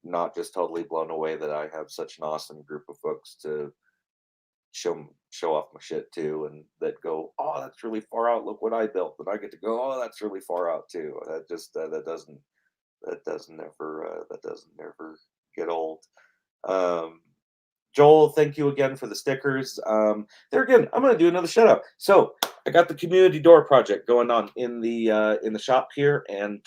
not just totally blown away that I have such an awesome group of folks to show off my shit to, and that go, oh, that's really far out. Look what I built, and I get to go, oh, that's really far out too. That just that doesn't ever get old. Um, Joel, thank you again for the stickers. There again, I'm going to do another shout out. So I got the community door project going on in the shop here, and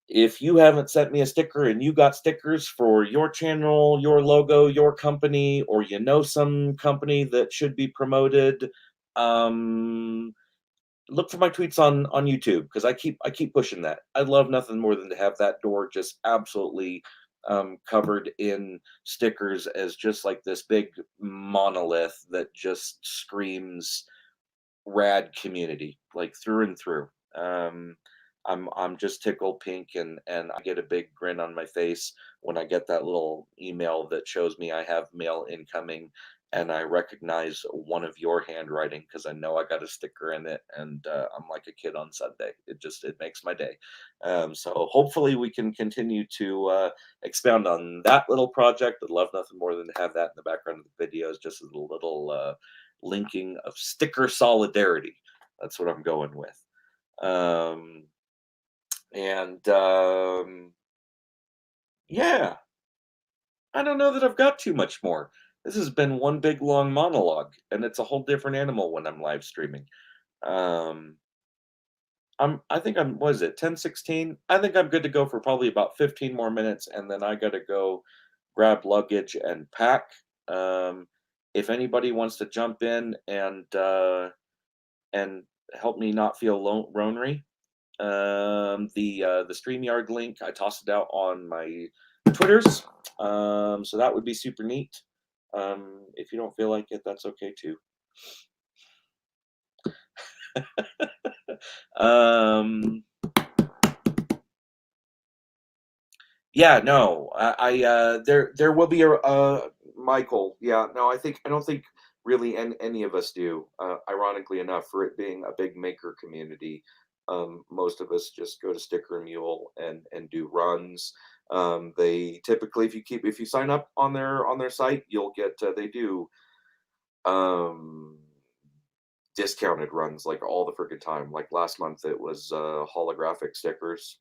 if you haven't sent me a sticker and you got stickers for your channel, your logo, your company, or you know some company that should be promoted, um, look for my tweets on YouTube, because I keep pushing that. I'd love nothing more than to have that door just absolutely covered in stickers, as just like this big monolith that just screams rad community, like through and through. Um, I'm just tickled pink, and I get a big grin on my face when I get that little email that shows me I have mail incoming, and I recognize one of your handwriting because I know I got a sticker in it, and I'm like a kid on Sunday. It makes my day. So hopefully we can continue to expound on that little project. I'd love nothing more than to have that in the background of the videos, just as a little linking of sticker solidarity. That's what I'm going with. Um, and yeah, I don't know that I've got too much more. This has been one big long monologue, and it's a whole different animal when I'm live streaming. Um, I think I'm, what is it, 10:16? I think I'm good to go for probably about 15 more minutes, and then I gotta go grab luggage and pack. Um, if anybody wants to jump in and help me not feel lonely, the StreamYard link, I tossed it out on my Twitters. So that would be super neat. If you don't feel like it, that's okay too. um, yeah, no, there will be a Michael. Yeah, no, I don't think really any of us do. Ironically enough, for it being a big maker community, most of us just go to Sticker Mule and do runs. They typically, if you sign up on their site, you'll get they do um discounted runs like all the freaking time. Like last month, it was holographic stickers,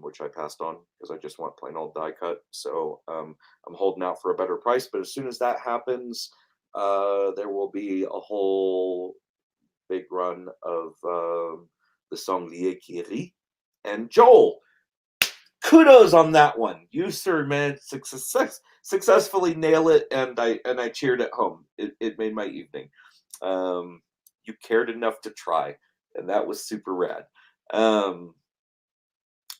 which I passed on because I just want plain old die cut. So I'm holding out for a better price. But as soon as that happens, there will be a whole big run of the Sanglier qui rit. And Joel, kudos on that one. You, sir, managed to successfully nail it, and I cheered at home. It made my evening. Um, you cared enough to try, and that was super rad. Um,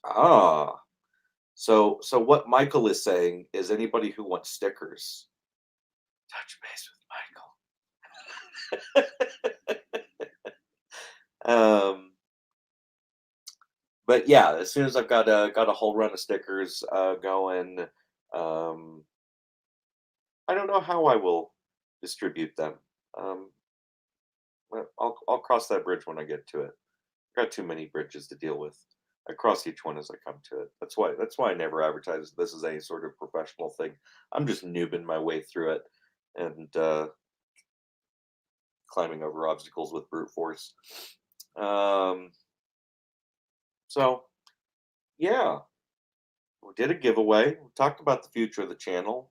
ah, so what Michael is saying is anybody who wants stickers, touch base with Michael. But yeah, as soon as I've got a whole run of stickers going, um, I don't know how I will distribute them. Um, well, I'll cross that bridge when I get to it. I've got too many bridges to deal with. I cross each one as I come to it. That's why I never advertise this as any sort of professional thing. I'm just noobing my way through it and climbing over obstacles with brute force. Um, so yeah, we did a giveaway. We talked about the future of the channel.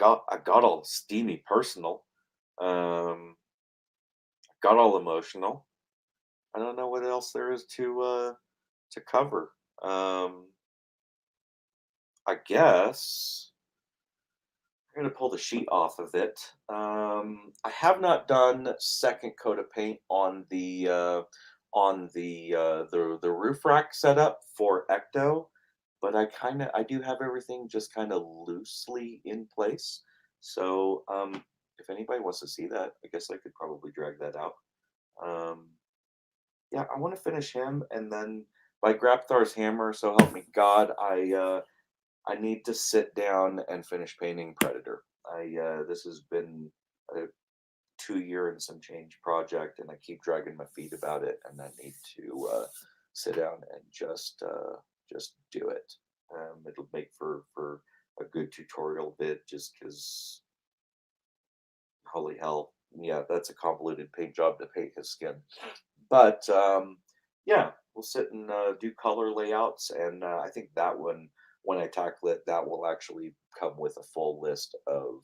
I got all steamy personal. Um, got all emotional. I don't know what else there is to cover. Um, I guess I'm gonna pull the sheet off of it. I have not done second coat of paint on the roof rack setup for Ecto, but I do have everything just kind of loosely in place. So, if anybody wants to see that, I guess I could probably drag that out. Um, yeah, I want to finish him, and then by Grapthar's hammer, so help me God, I need to sit down and finish painting Predator. This has been a 2 year and some change project, and I keep dragging my feet about it, and I need to sit down and just do it. It'll make for a good tutorial vid, just because holy hell, yeah, that's a convoluted paint job to paint his skin. But yeah, we'll sit and do color layouts, and I think that one, when I tackle it, that will actually come with a full list of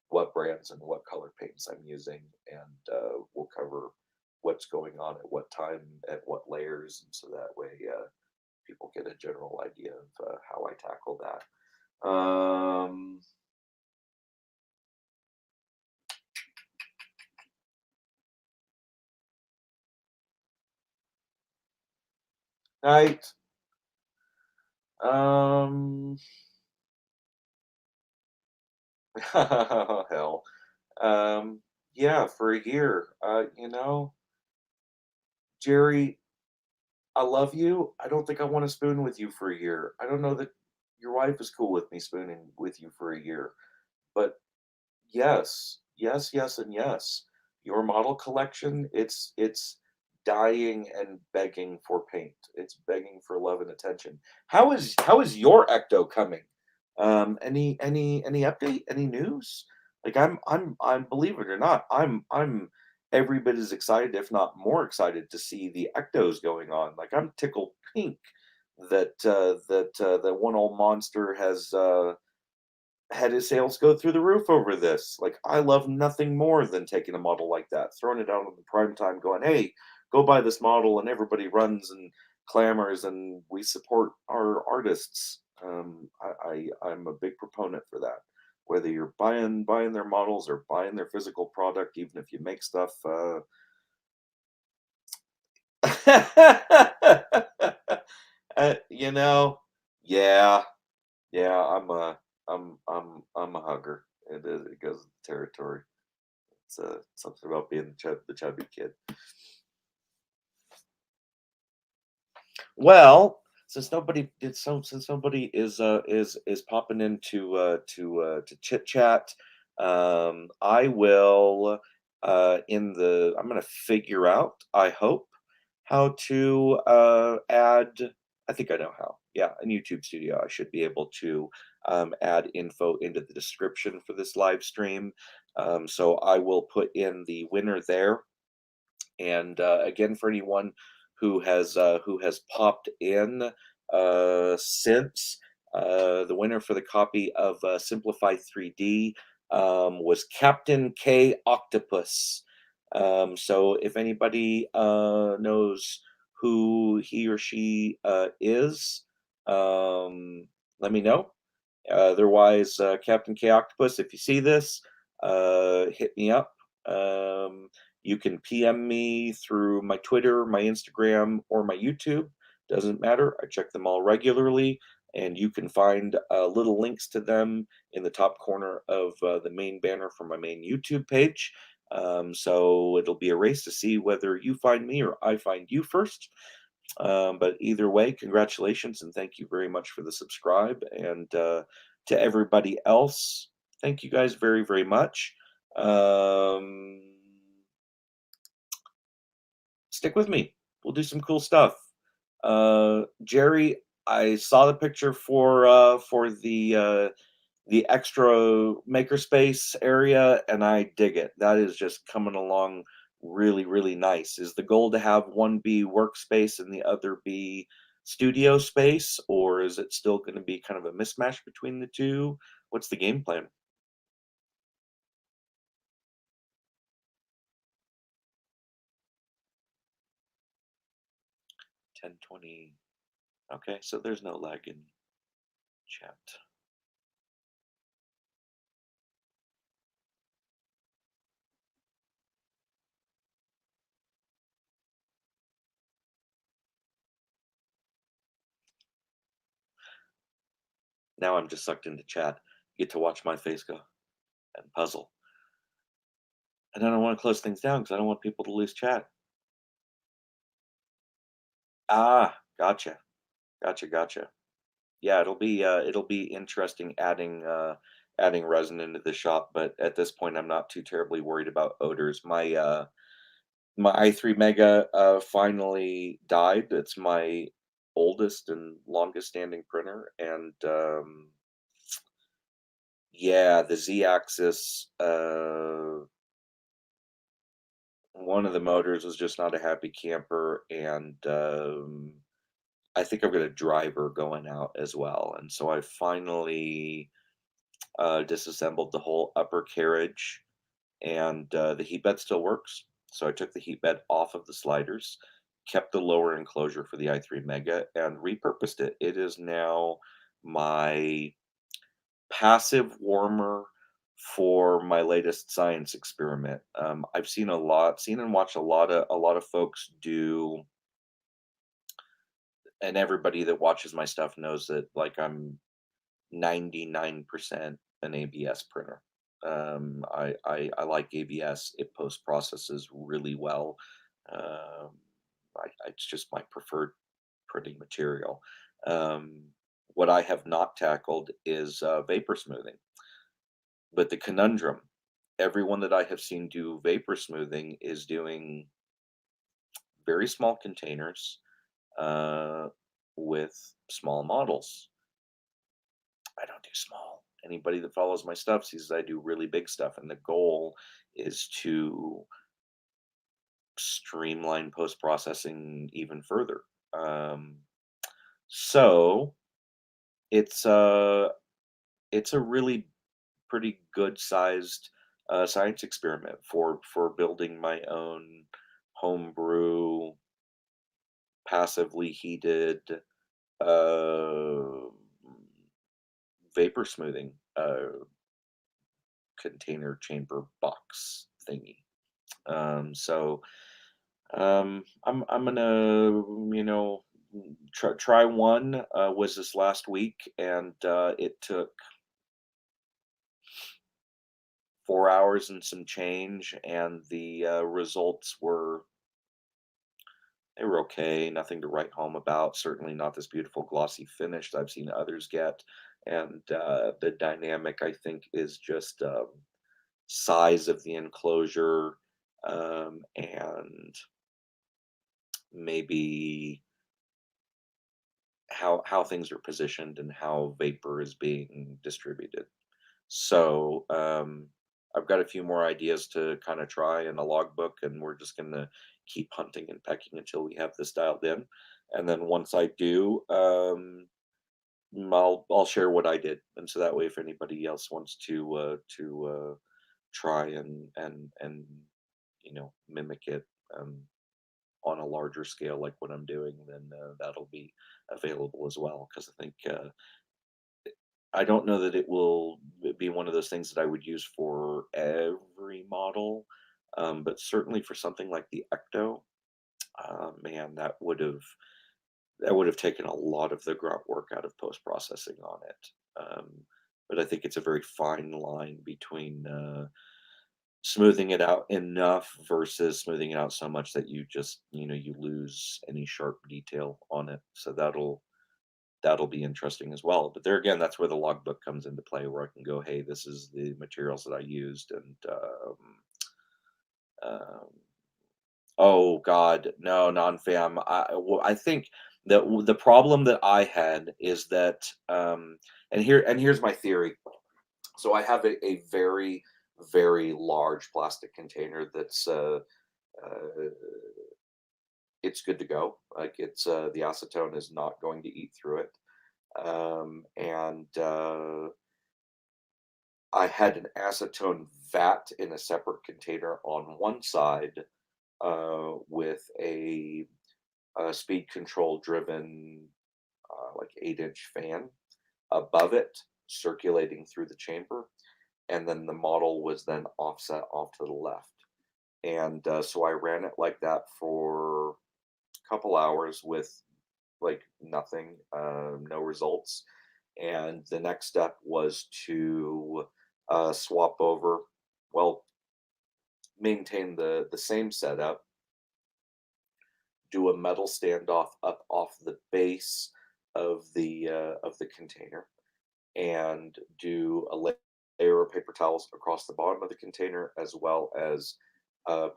what brands and what color paints I'm using, and we'll cover what's going on at what time, at what layers, and so that way people get a general idea of how I tackle that. Right. Um, hell. Yeah, for a year. Jerry, I love you. I don't think I want to spoon with you for a year. I don't know that your wife is cool with me spooning with you for a year, but yes, yes, yes, and yes. Your model collection, it's dying and begging for paint. It's begging for love and attention. How is your ecto coming? Any update? Any news? Like I'm believe it or not, I'm every bit as excited, if not more excited, to see the ectos going on. Like I'm tickled pink that the one old monster has had his sales go through the roof over this. Like, I love nothing more than taking a model like that, throwing it out on the prime time, going, "Hey, go buy this model," and everybody runs and clamors, and we support our artists. I'm a big proponent for that. Whether you're buying their models or buying their physical product, even if you make stuff, you know, yeah, yeah, I'm a hugger. It goes with the territory. It's something about being the chubby kid. Well, since nobody is popping in to chit chat, I will I'm gonna figure out, I hope, how to add. I think I know how. Yeah, in YouTube Studio, I should be able to add info into the description for this live stream. So I will put in the winner there, and again, for anyone who has popped in since, the winner for the copy of Simplify 3D was Captain K Octopus. So if anybody knows who he or she is, let me know. Otherwise, Captain K Octopus, if you see this, hit me up. Um, you can PM me through my Twitter, my Instagram, or my YouTube. Doesn't matter. I check them all regularly, and you can find little links to them in the top corner of the main banner for my main YouTube page. So it'll be a race to see whether you find me or I find you first. But either way, congratulations and thank you very much for the subscribe. And to everybody else, thank you guys very, very much. Um, Stick with me. We'll do some cool stuff. Jerry, I saw the picture for the extra makerspace area, and I dig it. That is just coming along really, really nice. Is the goal to have one be workspace and the other be studio space, or is it still going to be kind of a mismatch between the two? What's the game plan? 1020. Okay, so there's no lag in chat. Now I'm just sucked into chat. Get to watch my face go. and puzzle. And I don't want to close things down because I don't want people to lose chat. Ah, gotcha, gotcha, gotcha. Yeah, it'll be interesting adding resin into the shop, but at this point, I'm not too terribly worried about odors. My i3 Mega finally died. It's my oldest and longest standing printer, and yeah, the Z-axis, one of the motors was just not a happy camper, and I think I've got a driver going out as well, and so I finally disassembled the whole upper carriage, and the heat bed still works. So I took the heat bed off of the sliders, kept the lower enclosure for the i3 Mega, and repurposed it. It is now my passive warmer for my latest science experiment. I've seen and watched a lot of folks do, and everybody that watches my stuff knows that like I'm 99% an ABS printer. I like ABS. It post processes really well. Um, it's just my preferred printing material. Um, what I have not tackled is vapor smoothing. But the conundrum, everyone that I have seen do vapor smoothing is doing very small containers uh, with small models. I don't do small. Anybody that follows my stuff sees I do really big stuff, and the goal is to streamline post processing even further. Um, so it's a it's a really pretty good sized science experiment for building my own homebrew passively heated uh, vapor smoothing container chamber box thingy. So I'm gonna try one. Was this last week, and it took 4 hours and some change, and the results were they were okay. Nothing to write home about. Certainly not this beautiful glossy finish that I've seen others get. And the dynamic, I think, is just size of the enclosure, and maybe how things are positioned and how vapor is being distributed. So I've got a few more ideas to kind of try in a logbook, and we're just gonna keep hunting and pecking until we have this dialed in. And then once I do, I'll share what I did, and so that way, if anybody else wants to try and mimic it on a larger scale like what I'm doing, then that'll be available as well. Because I think I don't know that it will be one of those things that I would use for every model, but certainly for something like the Ecto, man, that would have taken a lot of the grunt work out of post processing on it. But I think it's a very fine line between smoothing it out enough versus smoothing it out so much that you lose any sharp detail on it. So that'll be interesting as well. But there again, that's where the logbook comes into play, where I can go, "Hey, this is the materials that I used," and um, oh God, no, non-fam. I think that the problem that I had is that, and here's my theory. So I have a very very large plastic container that's uh, it's good to go. Like it's the acetone is not going to eat through it. And I had an acetone vat in a separate container on one side with a speed control driven like 8-inch fan above it circulating through the chamber. And then the model was then offset off to the left. And so I ran it like that for a couple hours with like nothing, no results. And the next step was to swap over, well, maintain the same setup, do a metal standoff up off the base of the container, and do a layer of paper towels across the bottom of the container, as well as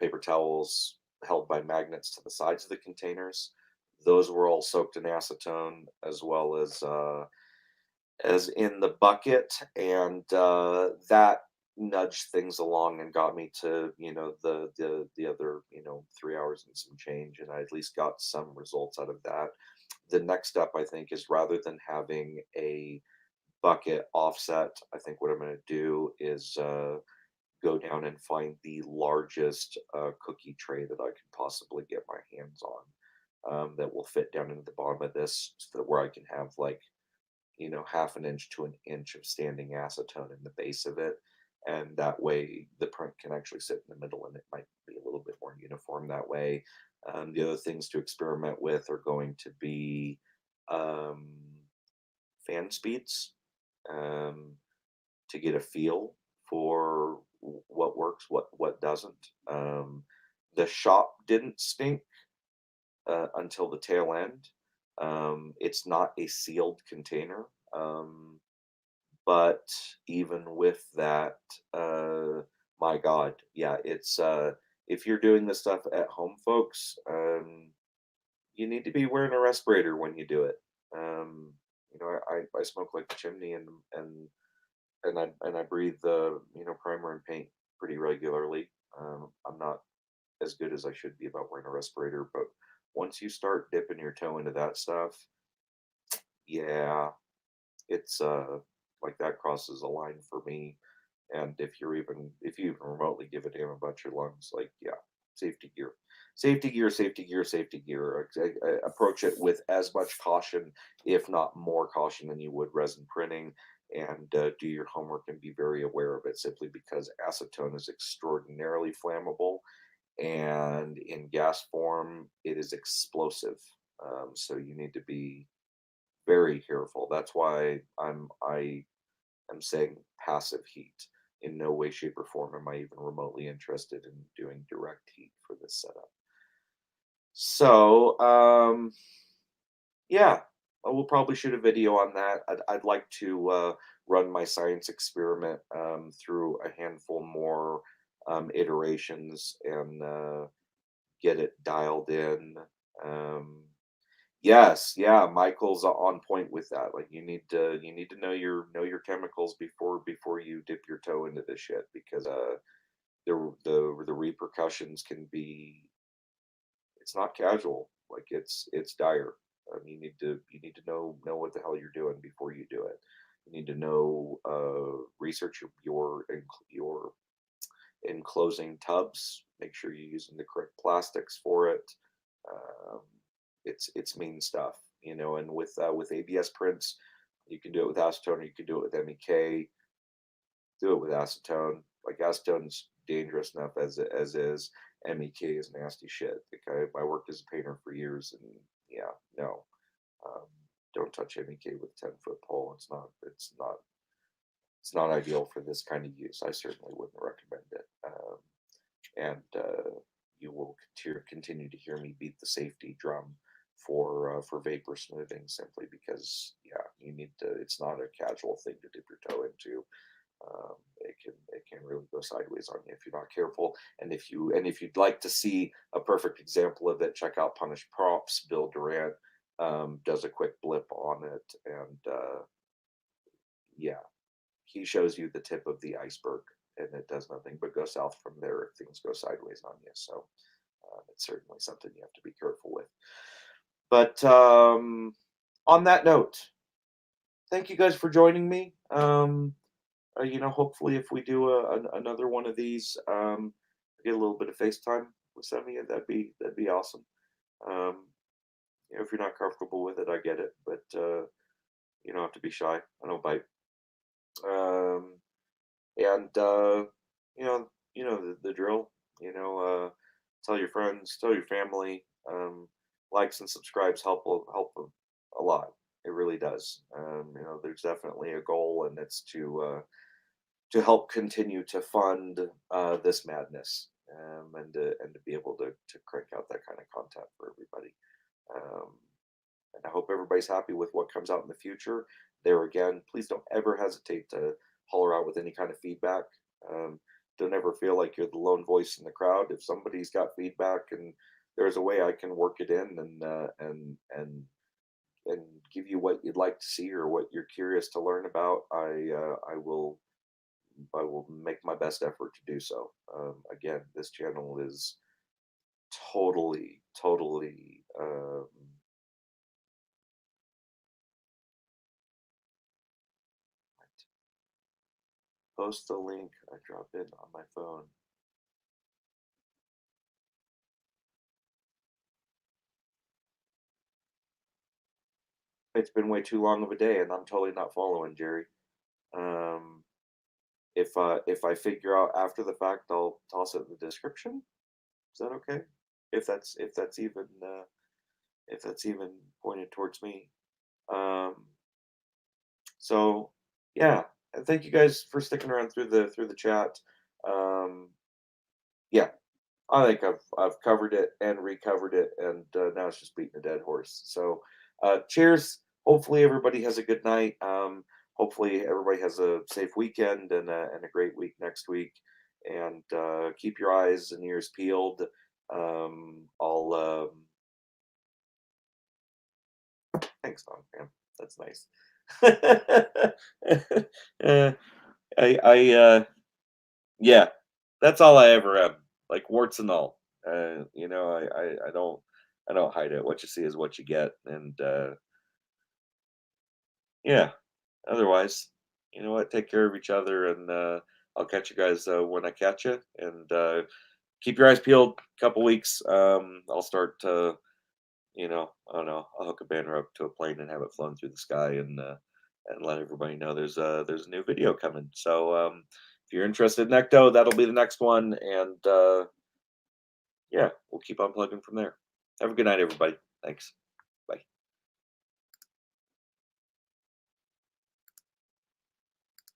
paper towels held by magnets to the sides of the containers. Those were all soaked in acetone, as in the bucket, and that nudged things along and got me to, the other, 3 hours and some change, and I at least got some results out of that. The next step, I think, is rather than having a bucket offset, I think what I'm going to do is go down and find the largest cookie tray that I can possibly get my hands on, that will fit down into the bottom of this, so that where I can have like, half an inch to an inch of standing acetone in the base of it. And that way the print can actually sit in the middle and it might be a little bit more uniform that way. The other things to experiment with are going to be um, fan speeds, um, to get a feel for what works, what doesn't. The shop didn't stink until the tail end. It's not a sealed container, but even with that, my God, yeah, it's if you're doing this stuff at home, folks, you need to be wearing a respirator when you do it. Um, I smoke like a chimney, and I breathe the, primer and paint pretty regularly. I'm not as good as I should be about wearing a respirator, but once you start dipping your toe into that stuff, yeah, it's like that crosses a line for me. And if you even remotely give a damn about your lungs, like, yeah, safety gear, safety gear, safety gear, safety gear. Approach it with as much caution, if not more caution, than you would resin printing. And do your homework and be very aware of it, simply because acetone is extraordinarily flammable, and in gas form, it is explosive. So you need to be very careful. That's why I am saying passive heat. In no way, shape, or form am I even remotely interested in doing direct heat for this setup. So, yeah, we'll probably shoot a video on that. I'd like to run my science experiment through a handful more iterations, and get it dialed in. Um, Yes, yeah, Michael's on point with that. Like, you need to know your chemicals before you dip your toe into this shit, because the repercussions can be, it's not casual. Like, it's dire. You need to know what the hell you're doing before you do it. You need to know, research your enclosing tubs. Make sure you're using the correct plastics for it. Um, it's mean stuff, and with ABS prints, you can do it with acetone, or you can do it with MEK. Do it with acetone. Like, acetone's dangerous enough as is. MEK is nasty shit. Like, I worked as a painter for years, and yeah, no, um, don't touch MEK with a 10-foot pole. It's not ideal for this kind of use. I certainly wouldn't recommend it. And you will continue to hear me beat the safety drum for vapor smoothing, simply because, yeah, you need to. It's not a casual thing to dip your toe into. It can really go sideways on you if you're not careful. And if you'd like to see a perfect example of it, check out Punished Props. Bill Durant does a quick blip on it, and yeah, he shows you the tip of the iceberg, and it does nothing but go south from there if things go sideways on you. So it's certainly something you have to be careful with. But on that note, thank you guys for joining me. Hopefully, if we do another one of these, get a little bit of FaceTime with some of you. That'd be awesome. Um, if you're not comfortable with it, I get it, but you don't have to be shy. I don't bite. Um, and the drill. Tell your friends, tell your family. Likes and subscribes help a lot. It really does. There's definitely a goal, and it's to to help continue to fund this madness, and to be able to crank out that kind of content for everybody. Um, and I hope everybody's happy with what comes out in the future. There again, please don't ever hesitate to holler out with any kind of feedback. Um, don't ever feel like you're the lone voice in the crowd. If somebody's got feedback and there's a way I can work it in and give you what you'd like to see or what you're curious to learn about, I will make my best effort to do so. Again, this channel is totally. Post the link I drop in on my phone. It's been way too long of a day, and I'm totally not following Jerry. Um, if I figure out after the fact, I'll toss it in the description. Is that okay? If that's even if that's even pointed towards me. Um, so yeah, and thank you guys for sticking around through the chat. Um, yeah, I think I've covered it and recovered it, and now it's just beating a dead horse. So, cheers. Hopefully, everybody has a good night. Hopefully, everybody has a safe weekend and a great week next week. And keep your eyes and ears peeled. I'll thanks, Don. Man, that's nice. uh, I yeah, that's all I ever am, like warts and all. You know, I don't hide it. What you see is what you get, and yeah. Otherwise, you know what? Take care of each other, and I'll catch you guys when I catch you. And keep your eyes peeled. Couple weeks, I'll start to, you know, I don't know. I'll hook a banner up to a plane and have it flown through the sky, and let everybody know there's a new video coming. So if you're interested in Ecto, that'll be the next one, and yeah, we'll keep on plugging from there. Have a good night, everybody. Thanks.